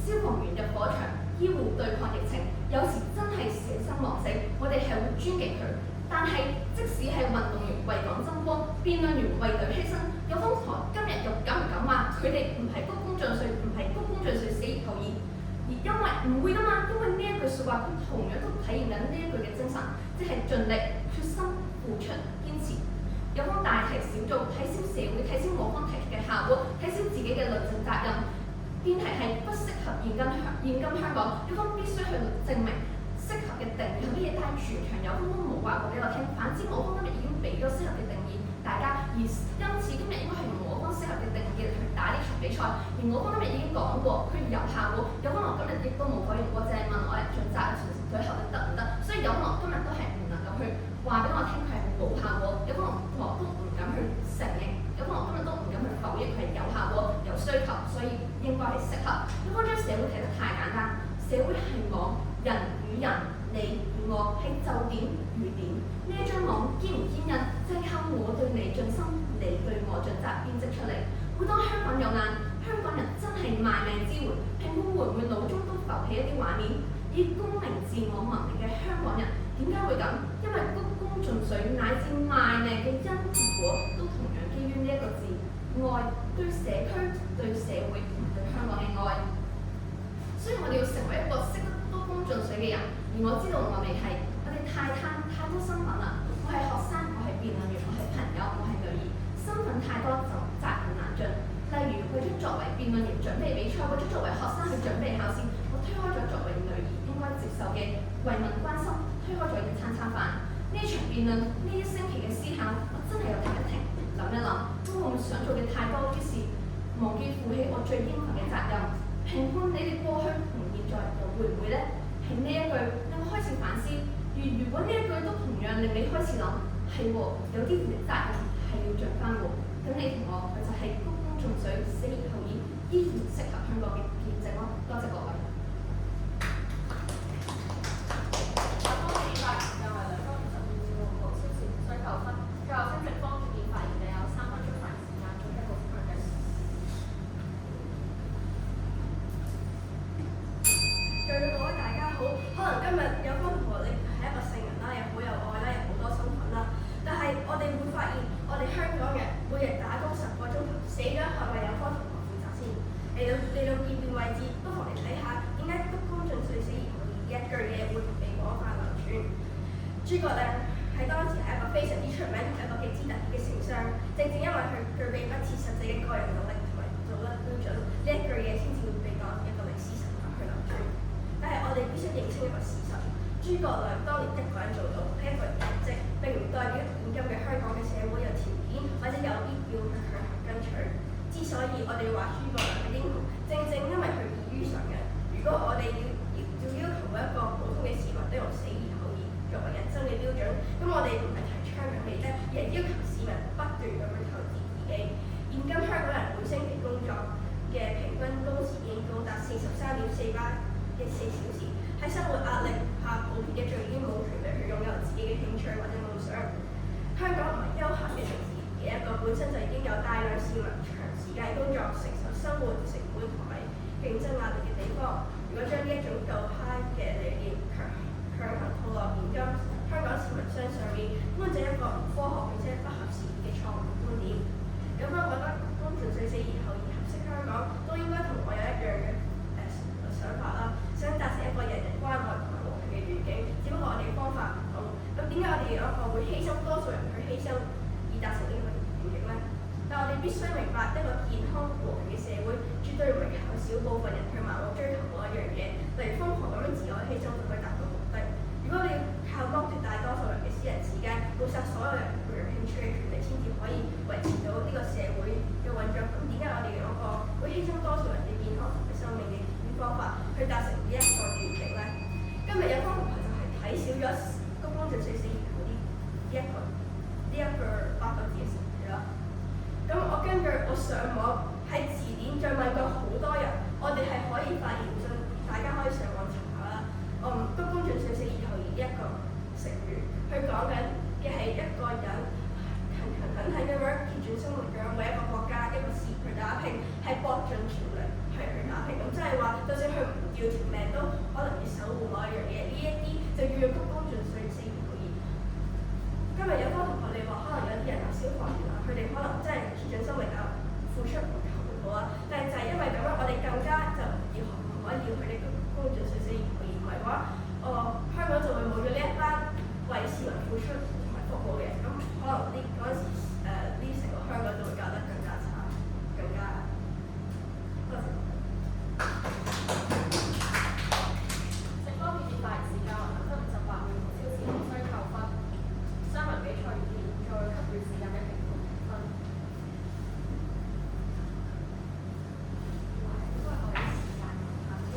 消防員入火場，醫護對抗疫情，有時真係捨生忘死，我哋係會尊敬佢。但係即使係運動員為港爭光，辯論員為隊犧牲，有方台今日又敢唔敢話佢哋唔係鞠躬盡瘁，唔係鞠躬盡瘁死而後已？而因為唔會㗎嘛，因為呢一句説話，佢同樣都體現緊呢一句嘅精神，即係盡力、決心、付出、堅持。有方大題小做，睇消社會，睇消我方提出嘅效果，睇消自己嘅論證責任。辯題係不適合現今香港，有方必須去證明適合嘅定義係乜嘢，但係全場有方都冇話過俾我聽。反之，我方今日已經俾咗適合嘅定義大家，而因此今日應該係用我方適合嘅定義嚟去打呢場比賽。而我方今日已經講過，佢有效果。有方我今日亦都冇否認過，淨係問我係盡責隨時對後得唔得。所以有方我今日都係唔能夠去話俾我聽佢係冇效果。有方我都唔敢去承認。有方我今日都唔敢去否認佢係有效果、有需求，所以應該係適合。有方將社會睇得太簡單，社會係網，人與人，你與我係就點與點。呢一張網堅唔堅韌，就係靠我對你盡心，你對我盡責編織出嚟。每當香港有難，香港人真係賣命支援，評判會唔會腦中都浮起一啲畫面？以公明自我聞名嘅香港人點解會咁？因為鞠躬盡瘁乃至賣命嘅因同果，都同樣基於呢一個字愛，對社區、對社會同對香港嘅愛。所以我哋要成為一個識得鞠躬盡瘁嘅人。而我知道我未係，我哋太多身份啦。我係學生，我係辯論員，我係朋友，我係女兒，身份太多就責任難盡。例如為咗作為辯論員準備比賽，為咗作為學生去準備考試，我推開咗作為女兒應該接受嘅慰問關心，推開咗一餐飯。呢場辯論，呢一星期嘅思考，我真係有停一停，諗一諗，都會唔會想做嘅太多，於是忘記負起我最應份嘅責任。評判你哋過去同現在又會唔會呢？係呢一句令我開始反思。如果呢一句都同樣令你開始諗，係喎，有啲責任係要盡翻喎。咁你同我佢就係鞠躬盡瘁，死而後已，依然適合香港嘅見證咯。多謝各位。有方辯發時間為2分52秒6毫，超時無需扣分。最後稱直方決議發言嘅有3分鐘發言時間，總1個字句計。各位大家好，可能今日有方同學你係一個聖人啦，又好有愛啦，又好多身份啦。但係我哋會發現，我哋香港人每日打工10個鐘頭，死咗係咪有方同學負責先？嚟到見面位置，不妨嚟睇下點解鞠躬盡瘁，死而後已呢一句嘢會被廣泛流傳。諸葛亮喺當時係一個非常之出名同一個極之特別嘅丞相，正正因為佢具備不切實際嘅個人能力同埋道德標準，呢一句嘢先至會被當一個歷史神話去流傳。但係我哋必須認清一個事實，諸葛亮當年一個人做到係一個人嘅績，並唔代表現今嘅香港嘅社會有條件或者有必要去強行跟隨。之所以我哋話諸葛亮係英雄，正正因為佢異於常人。如果我哋要求每一個普通嘅市民都用死而後已作為人生嘅標準，咁我哋唔係提倡嘅氣質，而係要求市民不斷咁去投資自己。現今香港人每星期工作嘅平均工時已經高達43.4小時，喺生活壓力下，普遍嘅罪已經冇權利去擁有自己嘅興趣或者夢想。香港唔係休閒嘅城市，而一個本身就已經有大量市民長時間工作、承受生活成本同埋競爭壓力嘅地方。如果將呢一種舊派嘅理念強行套落現今香港市民身上面，根本就係一個唔科學並且不合時宜嘅錯誤觀點。有冇覺得鞠躬盡瘁，死而後已合適香港，都應該同我有一樣嘅想法啦，想達成一個人人關愛同埋和平嘅願景，只不過我哋嘅方法唔同。咁點解我哋有一個會犧牲多數人去犧牲以達成呢個願景呢？但我哋必須明白，一個健康和平嘅社會，絕對唔係靠少部分人去盲目追求嗰一樣嘢，例如瘋狂咁樣自我犧牲就可以達到目的。如果你要靠剝奪大多數人嘅私人時間，抹殺所有人培養興趣嘅權利，千先至可以維持到呢個社會嘅運作。咁點解我哋用一個會犧牲多數人嘅健康同埋生命嘅極端方法去達成呢一個願景咧？今日有方同學就係睇少咗公共盡碎死兒童呢一個8個字嘅成語啦。咁我根據我上網喺字典再問過好多人，我哋係可以發現咗，大家可以上網查下啦。公共盡碎死兒童呢一個成語，佢講緊嘅係一個人勤勤懇懇咁樣竭盡生活咁樣為一個國家一個事業去打拼，係搏盡全力去打拼。咁即係話，就算佢唔要條命，都可能要守護某一樣嘢。呢一啲就叫做鞠躬盡瘁，死而無已。今日有科同學你話，可能有啲人有消防員啊，佢哋可能真係竭盡生命啊，付出唔求回報啊。但係就係因為咁樣，我哋更加就唔可以要佢哋鞠躬盡瘁，死而無已。唔係嘅話，香港就會冇咗呢一班為市民付出同埋服務嘅人。咁可能嗰陣時呢成個香港就會搞得更加差，更加多謝。食科別節發言時間為得58秒，無超時無需扣分。三文比賽現在給予時間嘅評判評分。因為我啲時間有限，所以我唔係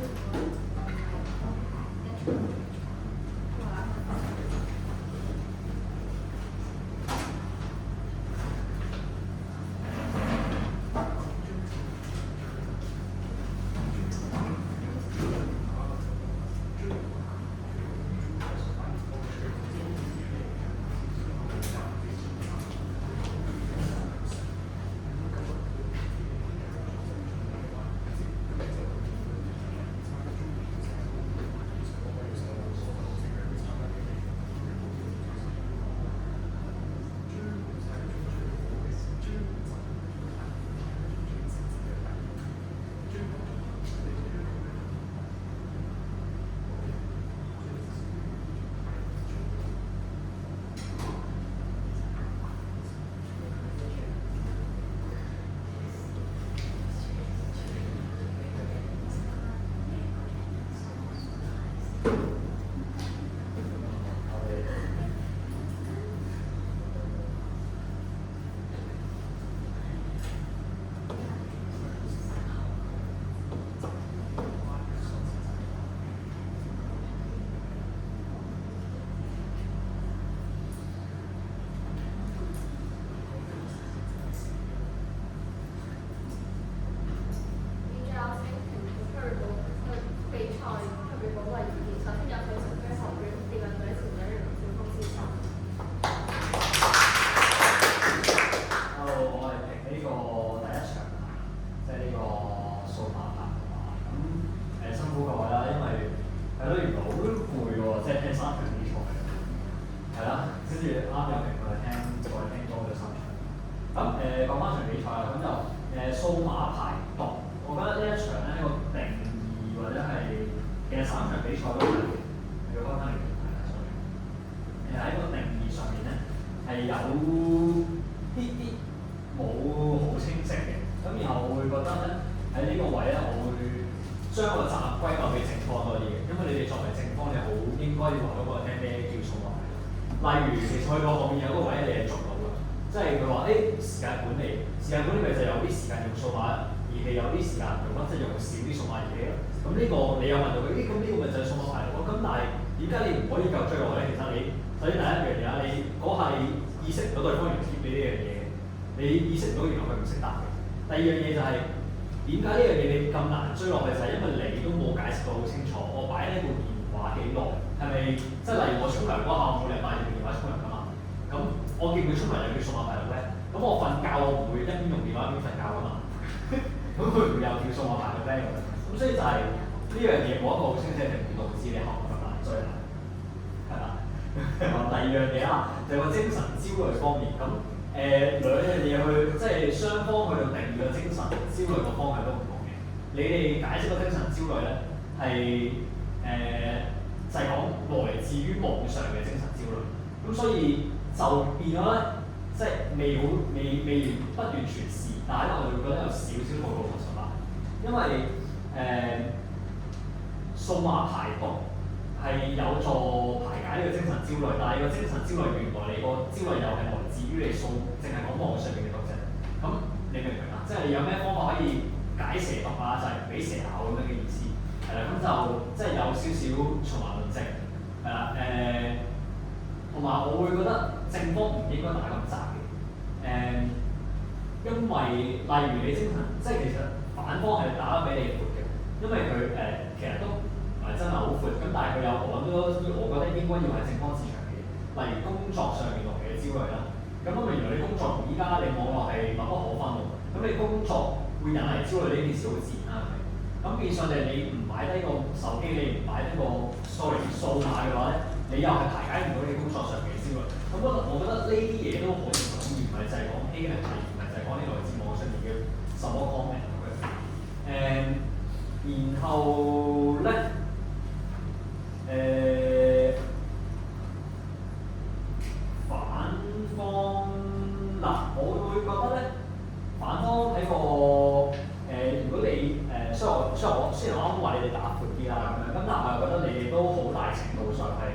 一場數碼排毒，我覺得呢一場咧個定義或者係其實3場比賽都係要開翻嚟睇下，所以喺個定義上面咧係有啲冇好清晰嘅，咁然後我會覺得咧喺呢個位咧，我會將個責任歸咎俾正方多啲嘅，因為你哋作為正方，你好應該要話嗰個聽咩叫數碼排毒。例如其實去到後面有個位你係做到嘅，即係佢話時間管理咪就有啲時間用數碼儀器，有啲時間唔用啦，即係用少啲數碼儀器咯。咁呢個你有問到佢，咁呢個咪就係數碼排毒咯。咁但係點解你唔可以夠追落去咧？其實你首先第一樣嘢啦，你嗰下你意識唔到對方要貼你呢樣嘢，你意識唔到原來佢唔識答嘅。第二樣嘢就係點解呢樣嘢你咁難追落去，就係因為你都冇解釋到好清楚。我擺呢部電話幾耐，係咪即係例如我沖涼嗰下，我冇理由帶住部電話沖涼㗎嘛？咁我叫佢沖涼又叫數碼排毒咧？咁我瞓覺我唔會一邊用電話一邊瞓覺㗎嘛？咁佢唔會又叫數碼排毒咧咁。咁所以就係呢樣嘢冇一個好清晰嘅定義，導致你後咁難追啦，係啦。第二樣嘢啦，就係個精神焦慮方面。咁兩樣嘢去即係雙方去到定義個精神焦慮個方向都唔同嘅。你哋解釋個精神焦慮咧係就係講來自於網上嘅精神焦慮。咁所以就變咗咧，即係未不完全是，但係咧我哋會覺得有少少套路學術啦。因為數碼排毒係有助排解呢個精神焦慮，但係個精神焦慮原來你個焦慮又係來自自於你淨係講網上面嘅讀者。咁你明唔明啊？即係你有咩方法可以解蛇毒啊？就係俾蛇咬咁樣嘅意思。係啦，咁就即係有少少循環論證。係啦，同埋我會覺得正方唔應該打咁窄嘅。因為例如你精神，即係其實反方係打得比你闊嘅，因為佢其實都唔係真係好闊，咁但係佢有好多我覺得應該要係正方市場嘅，例如工作上面落嚟嘅焦慮啦。咁因為原來你工作同依家你網絡係密不可分喎，咁你工作會引嚟焦慮呢件事好自然啦，係咪？咁變相你唔擺低個手機，你唔擺低個數碼嘅話咧，你又係排解唔到你工作上面嘅焦慮。咁我覺得呢啲嘢都可以講，而唔係就係講欺凌，唔係就係講呢來自網上面嘅什麼 comment 咁樣。然後咧，反方嗱，我會覺得咧，反方喺個如果你雖然我啱啱話你哋打闊啲啦咁樣，咁但係我又覺得你哋都好大程度上係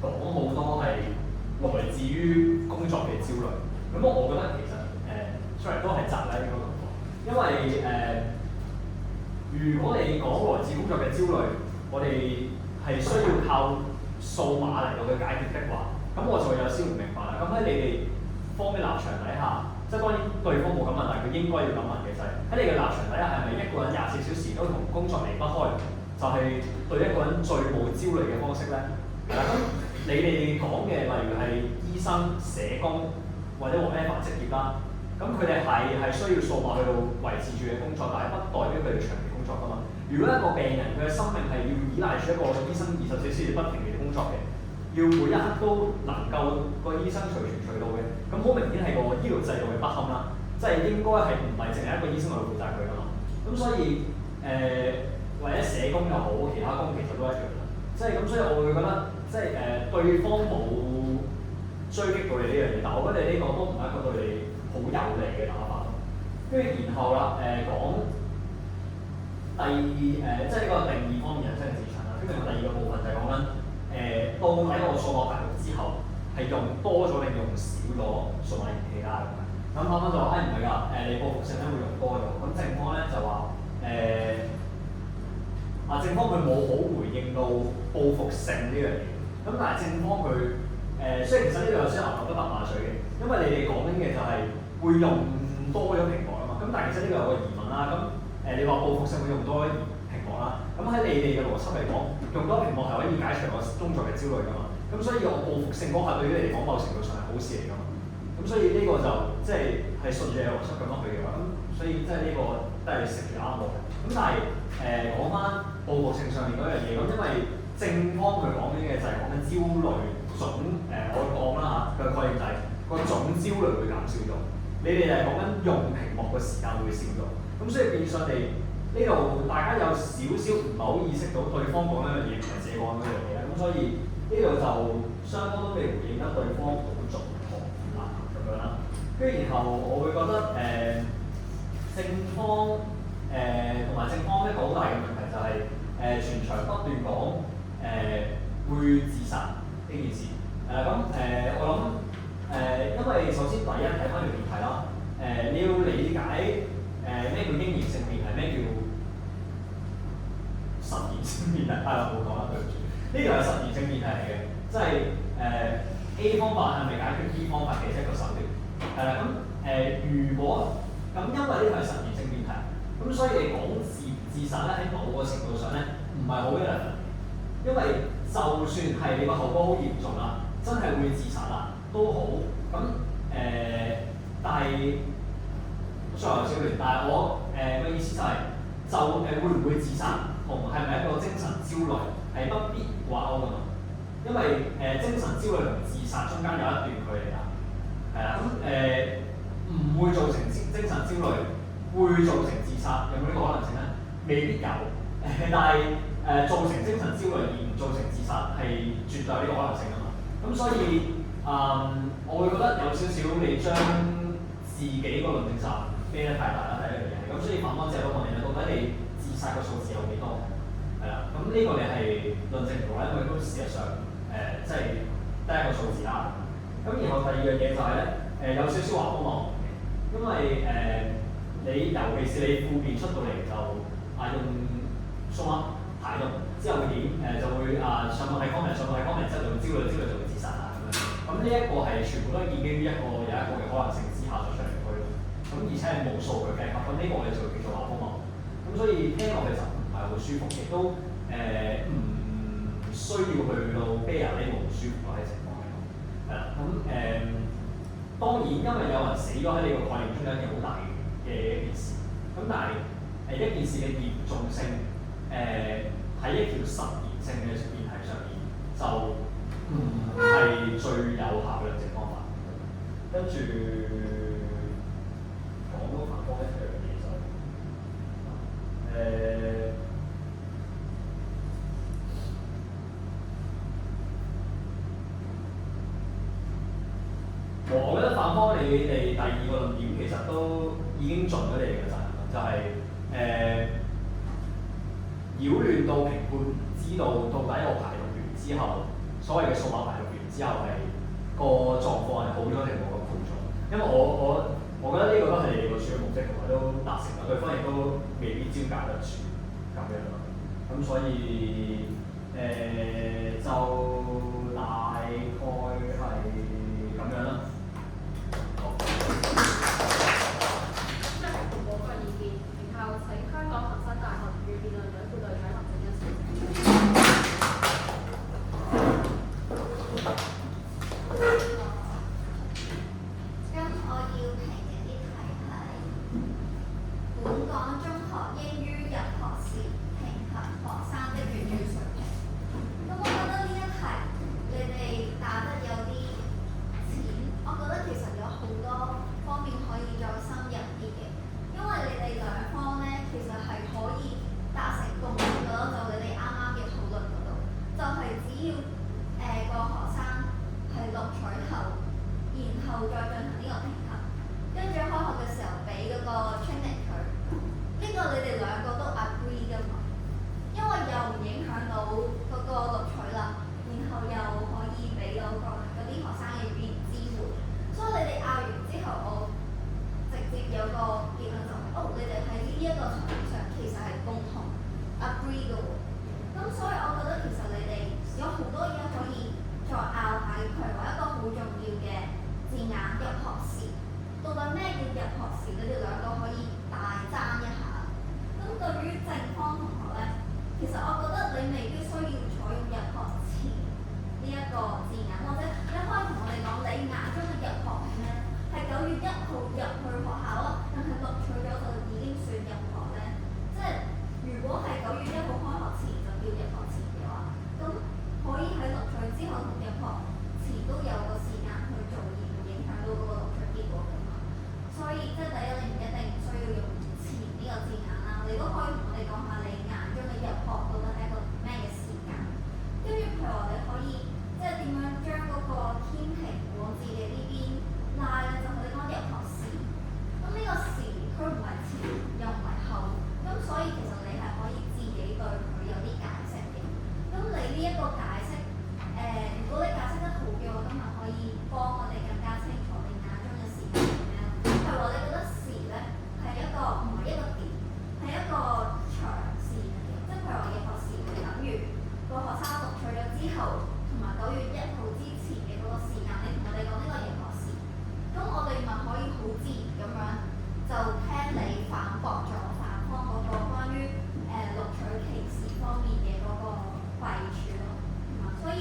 講好多係來自於工作嘅焦慮。咁我覺得其實sorry 都係窄啦呢個感覺，因為如果你講來自工作嘅焦慮，我哋係需要靠數碼嚟到去解決的話，咁我就會有少唔明白啦。咁喺你哋方嘅立場底下，即係當然對方冇咁問，但係佢應該要咁問嘅就係喺你嘅立場底下，係咪一個人24小時都同工作離不開，就係對一個人最冇焦慮嘅方式咧？咁你哋講嘅例如係醫生、社工或者whatever職業啦，咁佢哋係需要數碼去到維持住嘅工作，但係不代表佢哋長期工作㗎嘛。如果一個病人佢嘅生命係要依賴住一個醫生24小時不停地工作嘅，要每一刻都能夠個醫生隨傳隨到嘅，咁好明顯係個醫療制度嘅不堪啦，即係應該係唔係淨係一個醫生去負責佢㗎嘛。咁所以或者社工又好，其他工其實都一樣啦。即係咁，所以我會覺得即係對方冇追擊到你呢樣嘢，但我覺得你呢個都唔係一個對你好有利嘅打法咯。跟住然後啦，講第二即係呢個定義方面人生嘅市場啦。跟住第二個部分就係講緊到底個數碼大陸之後係用多咗定用少咗數碼儀器啦咁樣。咁啱啱就話唔係㗎，你報復性咧會用多咗。咁正方咧就話正方佢冇好回應到報復性呢樣嘢。咁但係正方佢雖然其實呢度有少少牛頭不搭馬嘴嘅，因為你哋講緊嘅就係會用多咗屏幕啊嘛。咁但係其實呢個有個疑問啦。咁你話報復性會用多咗屏幕啦。咁喺你哋嘅邏輯嚟講，用多屏幕係可以解除我工作嘅焦慮㗎嘛。咁所以我報復性嗰下對於你嚟講，某程度上係好事嚟㗎嘛。咁所以呢個就即係順住你邏輯咁樣去嘅話，咁所以即係呢個都係食住啱我嘅。咁但係講翻報復性上面嗰樣嘢，咁因為正方佢講緊嘅就係講緊焦慮總我講啦嚇，佢嘅概念就係個總焦慮會減少咗。你哋係講緊用屏幕嘅時間會少咗。咁所以變相地呢度大家有少少唔係好意識到對方講一樣嘢唔係自己講嗰樣嘢啦。咁所以呢度就雙方都未回應得對方好準確啦咁樣啦。跟住然後我會覺得正方同埋正方一個好大嘅問題就係全場不斷講會自殺呢件事。我諗因為首先第一睇翻條議題啦，你要理解咩叫嬰兒性別係咩叫實驗性別係啦，冇講啦，對唔住，呢條係實驗性別係嚟嘅，即係A 方法係咪解決 B 方法嘅一個手段？係啦，咁如果咁因為呢條係實驗性辯題，咁所以你講自殺咧喺某個程度上咧唔係好嘅，因為就算係你個後果好嚴重啦，真係會自殺啦都好，咁但係雖然有少亂，但係我嘅意思就係會唔會自殺同係咪一個精神焦慮係不必掛鈎㗎嘛，因為精神焦慮同自殺中間有一段距離㗎，係啦，咁唔會造成精神焦慮，會造成自殺，有冇呢個可能性咧？未必有，但係造成精神焦慮而唔造成自殺係絕對有呢個可能性㗎嘛。咁所以我會覺得有少少你將自己個論證站飛得太大啦，第一樣嘢。咁所以反方只係都問你啦，到底你自殺個數字有幾多？係啦，咁呢個你係論證唔到啦，因為都事實上即係得一個數字啦。咁然後第二樣嘢就係咧，有少少畫風望嘅，因為你尤其是你副辯出到嚟就用數碼排毒之後會點？就會上網睇 comment， 上網睇 comment 之後就會焦慮就會自殺啊咁樣。咁呢一個係全部都係建基於有一個嘅可能性之下作出嚟嘅推論。咁而且係冇數據計及，咁呢個我哋就叫做畫風望。咁所以聽落去就唔係好舒服，亦都唔需要去到 bear 呢個唔舒服嘅情況嚟講。係啦，咁當然因為有人死咗喺呢個概念中間，係好大嘅一件事。咁但係一件事嘅嚴重性，喺一條實驗性嘅辯題上面，就唔係最有效嘅量證方法。跟住講到反方一樣嘢就我覺得反方你哋第二個論點其實都已經盡咗你哋嘅責任啦，就係擾亂到評判唔知道到底我排毒完之後，所謂嘅數碼排毒完之後係個狀況係好咗定冇咁好咗？因為我覺得呢個都係你哋個主要目的，同埋都達成啦，對方亦都未必招架得住咁樣咯。咁所以就大概係咁樣啦。嗰個意見，然後請香港恒生大學與辯論隊副隊長林正恩小姐。咁我要評嘅啲題係本港中學應於入學時評核學生的粵語水平。咁我覺得呢一題你哋答得有啲淺，我覺得其實有好多方面可以再深入啲嘅。因為你哋兩方咧，其實係可以達成共識嘅咯，就你哋啱啱嘅討論嗰度，就係只要個學生係錄取後，然後再進行呢個評核，跟住開學嘅時候俾嗰個 training 佢，呢個你哋兩個都 agree 㗎嘛，因為又唔影響到嗰個錄取啦，然後又可以俾到嗰啲學生嘅語言支援，所以你哋拗完之後，我直接有個結論就係、你哋喺呢一個層面上其實係共同 agree 嘅喎。咁所以我覺得其實你哋有好多嘢可以再拗下，譬如話一個好重要嘅字眼入學時，到底咩叫入學時？你哋兩個可以大爭一下。咁對於正方同學咧，其實我覺得你未必需要採用入學前呢一個字眼，或者一開同我哋講你眼中嘅入學係咩？係9月1號入去學校啊，但係錄取咗就已經算入學咧？即係如果係9月1號開學前就叫入學前嘅話，咁可以喺錄取之後同入學前都有個時間去做，而唔影響到嗰個錄取結果㗎嘛。所以即係第一，你唔一定需要用前呢個字眼啦，你都可以同我哋講下你眼中嘅入學到底係一個咩嘅時間。跟住譬如話你可以即係點樣將嗰個天平往自己呢邊拉咧，就係你講入學時。咁呢個時佢唔係前又唔係後，咁所以其實你係可以自己對佢有啲解釋嘅。咁你呢一個解釋，如果你解釋得好嘅話，咁咪可以幫我哋更加清楚你眼中嘅時間係咩咯。譬如話你覺得時咧係一個唔係一個點，係一個長線嚟嘅，即係譬如話入學時係等於個學生錄取咗之後，同埋9月1號之前嘅嗰個時間，你同我哋講呢個入學時，咁我哋咪可以好自然咁樣就聽你反駁咗反方嗰個關於錄取歧視方面嘅嗰個弊處咯。所以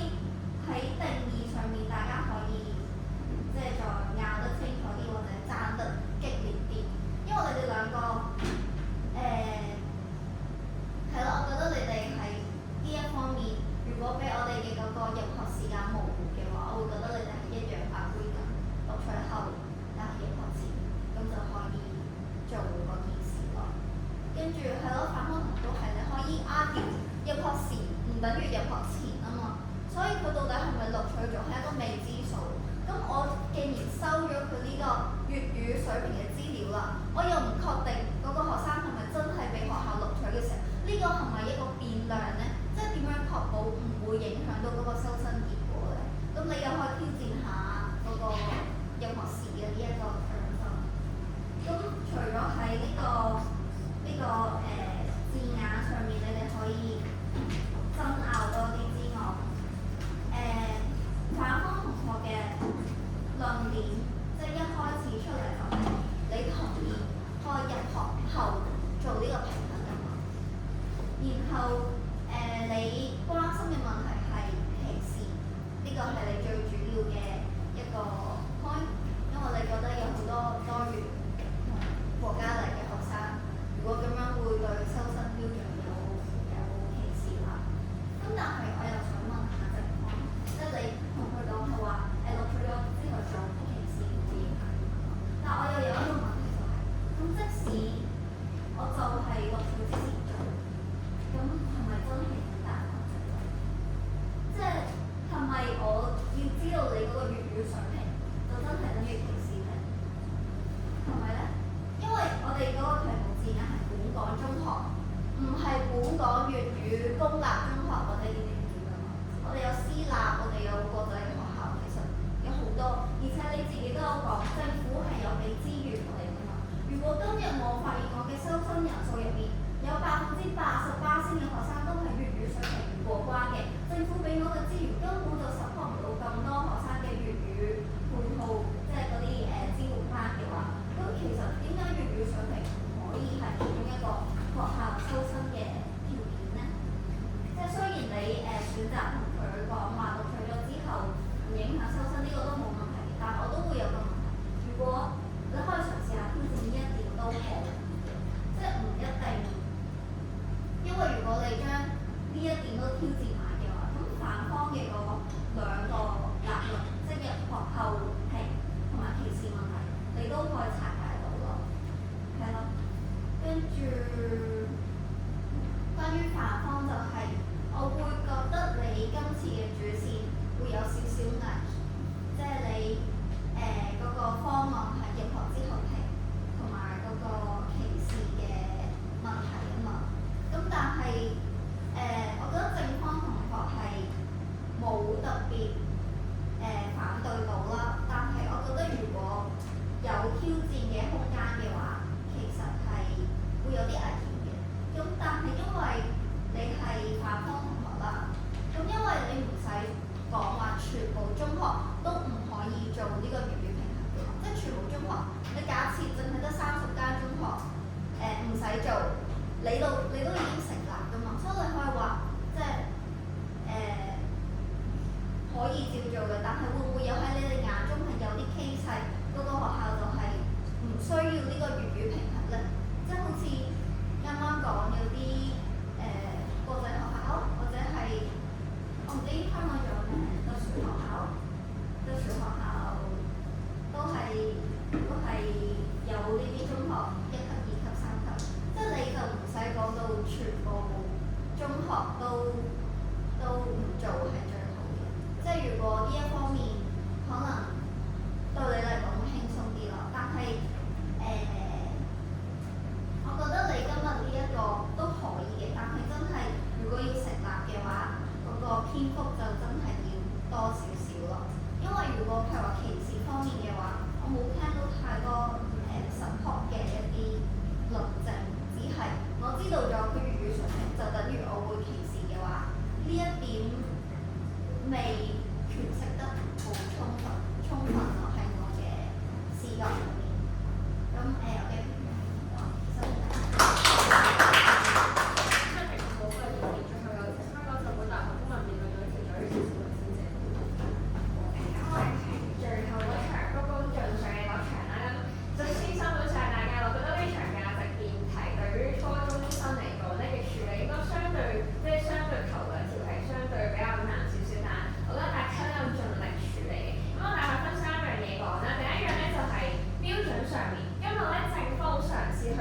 喺定義上面，大家可以即係再拗得清楚啲，或者爭得激烈啲，因為你哋兩個係咯，我覺得你哋喺呢一方面，如果俾我哋嘅嗰個入學時間模糊嘅話，我會覺得你哋係一樣 agree 緊錄取後，但係入學前，咁就可以做嗰件事咯。跟住係咯，反方同學都係你可以 argue 入學時唔等於入學前啊嘛，所以佢到底係咪錄取咗係一個未知數。咁我既然收咗佢呢個粵語水平嘅資料啦，我又唔確定嗰個學生係咪真係被學校錄取嘅時候，呢個係咪一個變量咧？即係點樣確保唔會影響到嗰個收生結果咧？咁你又可以挑戰下嗰個入學時嘅呢後你關心嘅問題係歧視，呢個係你最主要嘅一個 point， 因為你覺得有好多多元國家嚟嘅學生，如果咁樣會對收生標準有歧視啦。咁但係我又想問下情況，即係你同佢講係話錄取咗之後做歧視唔會影響，但我又有一個問題就係、咁即使我就係錄取之前做，咁係咪真係咁大壓力？即係咪我要知道你嗰個粵語水平，就真係等於歧視你？係咪咧？因為我哋嗰個題目字眼係本港中學，唔係本港粵語公立中學或者呢啲咁㗎嘛。我哋有私立，我哋有國際學校，其實有好多，而且你自己都有講，政府係有俾資源我哋㗎嘛。如果今日我發現我嘅收生人數入面有88%嘅學生都係粵語水平唔過關嘅，政府俾我嘅資源根本就 support 唔到咁多學生嘅粵語配套，即係嗰啲支援班嘅話，咁其實點解粵語水平唔可以係其中一個學校收生嘅條件呢？即係雖然你選擇同佢講話錄取咗之後唔影響收生，呢個都冇問題，但我都會有個問題，如果你可以嘗試下挑戰呢一點都好，即係唔一定，因為如果你將呢一點都挑戰埋嘅話，咁反方嘅嗰兩個立論，即係入學後評同埋歧視問題，你都可以拆解到咯，係咯。跟住關於反方就係、我會覺得你今次嘅主線會有少少危險，即係你嗰個方案係入學之後評同埋嗰個歧視嘅問題啊嘛。咁但係我覺得正方同學係冇特別反對到啦，但係我覺得如果有挑戰嘅空間嘅話，其實係會有啲危險嘅。咁但係因為你係反方同學啦，咁因為你唔使講話全部中學都唔可以做呢個粵語平衡嘅，即係全部中學，你假設淨係得30間中學唔使做，你都已經成立㗎嘛，所以你可以話即係可以照做嘅，但係會唔會有喺你哋眼中係有啲 case 係嗰個學校就係唔需要呢個粵語平衡咧？即係好似啱啱講有啲國際學校，或者係我唔知香港仲有咩特殊學校，特殊學校都係有呢啲中學1級、2級、3級，即係你就唔使講到全部中學都唔做係最好嘅。即係如果呢一方面可能對你嚟講會輕鬆啲咯，但係我覺得你今日呢一個都可以嘅，但係真係如果要成立嘅話，嗰個篇幅就真係要多少少咯。因為如果譬如話歧視方面嘅話，我冇聽到太多support 嘅一啲論證，只係我知道咗佢粵語水平就等於我會歧視嘅話，呢一點未詮釋得好充分咯，喺我嘅視覺入面。咁我嘅評論就收到。即係評估嘅意見，最後有香港浸會大學中文面對咗條嘴嘅小小師姐。因為係最後嗰場高高在上嘅嗰場啦，咁就先收到晒大家，我覺得呢場價值辯題對於初中生嚟講咧嘅處理應該相對頭兩條係相對比較難少少，但係我覺得大家都有盡力處理嘅。咁我大概分3樣嘢講啦，第一樣咧就係標準上面，因為咧政府好嘗試去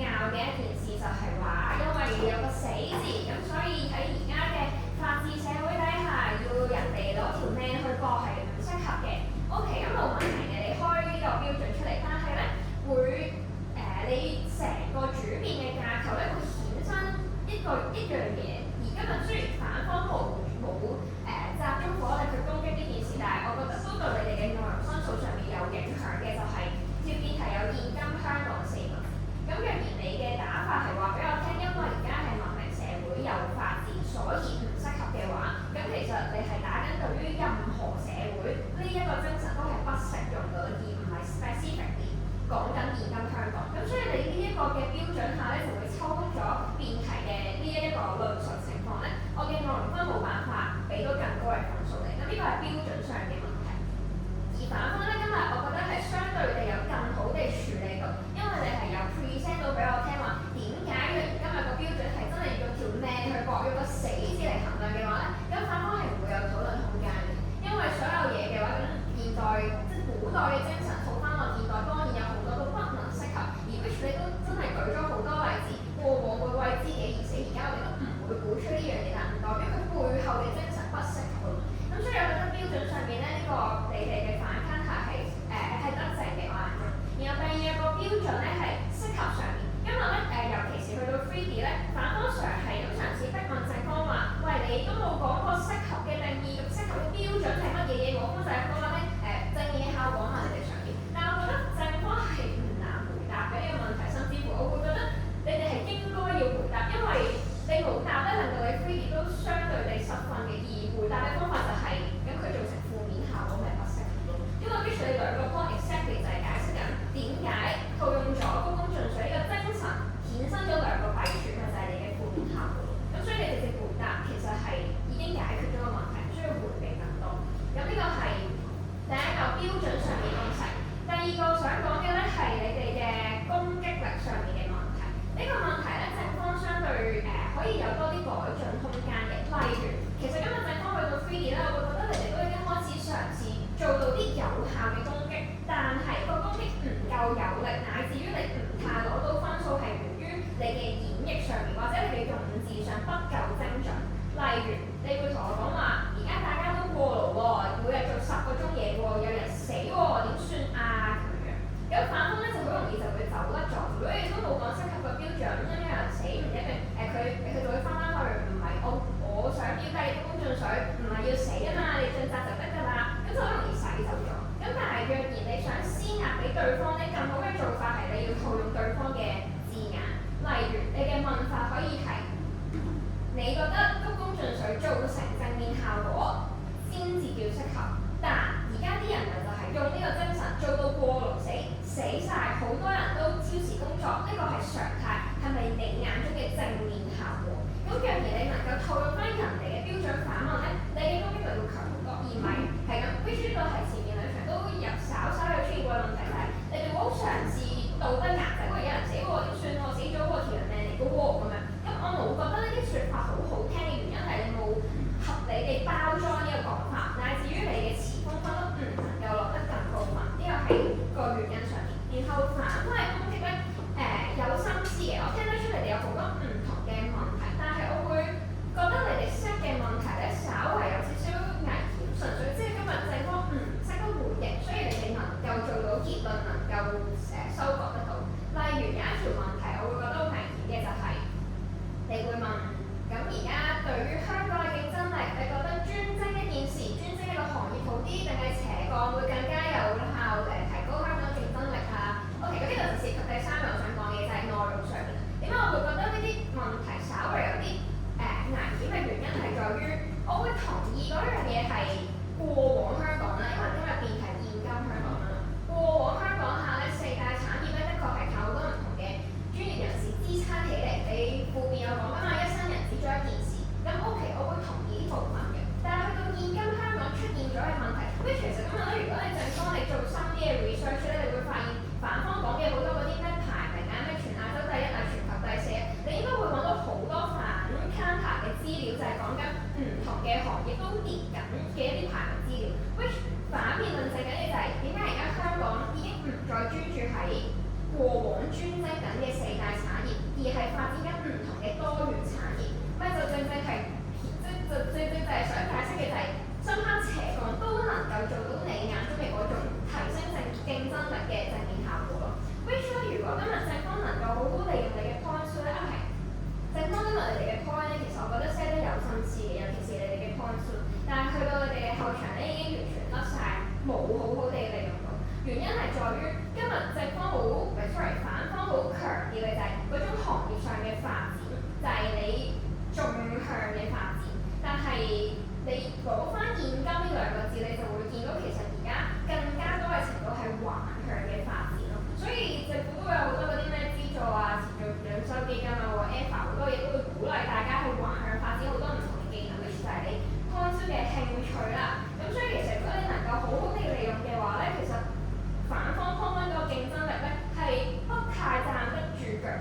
拗嘅一件事就係話，因為有個死字，咁所以喺而家嘅法治社會底下，要人哋攞條命去搏係唔適合嘅。OK， 咁冇問題嘅，你開呢個標準出嚟，但係咧會你成個主辯嘅架構咧會衍生一樣嘢。而今日雖然反方冇集中火力去攻擊呢件事，但係我覺得都對你哋嘅內容申訴上面有影響嘅，就係條辯題有現今香港4個字。咁若然你嘅打法係話俾我聽，因為而家係文明社會有法治，所以唔適合嘅話，咁其實你係打緊對於任何社會呢一個精神都係不適用嘅，而唔係 specifically 講緊現今香港。咁所以你呢一個嘅標準下咧，就會抽咗辯題嘅呢一個論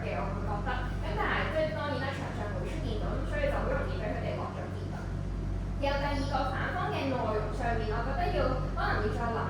嘅，我會覺得。咁但係即係當然啦，場上冇出現到，咁所以就好容易俾佢哋獲咗結論。有第二個反方嘅內容上面，我覺得可能要再諗一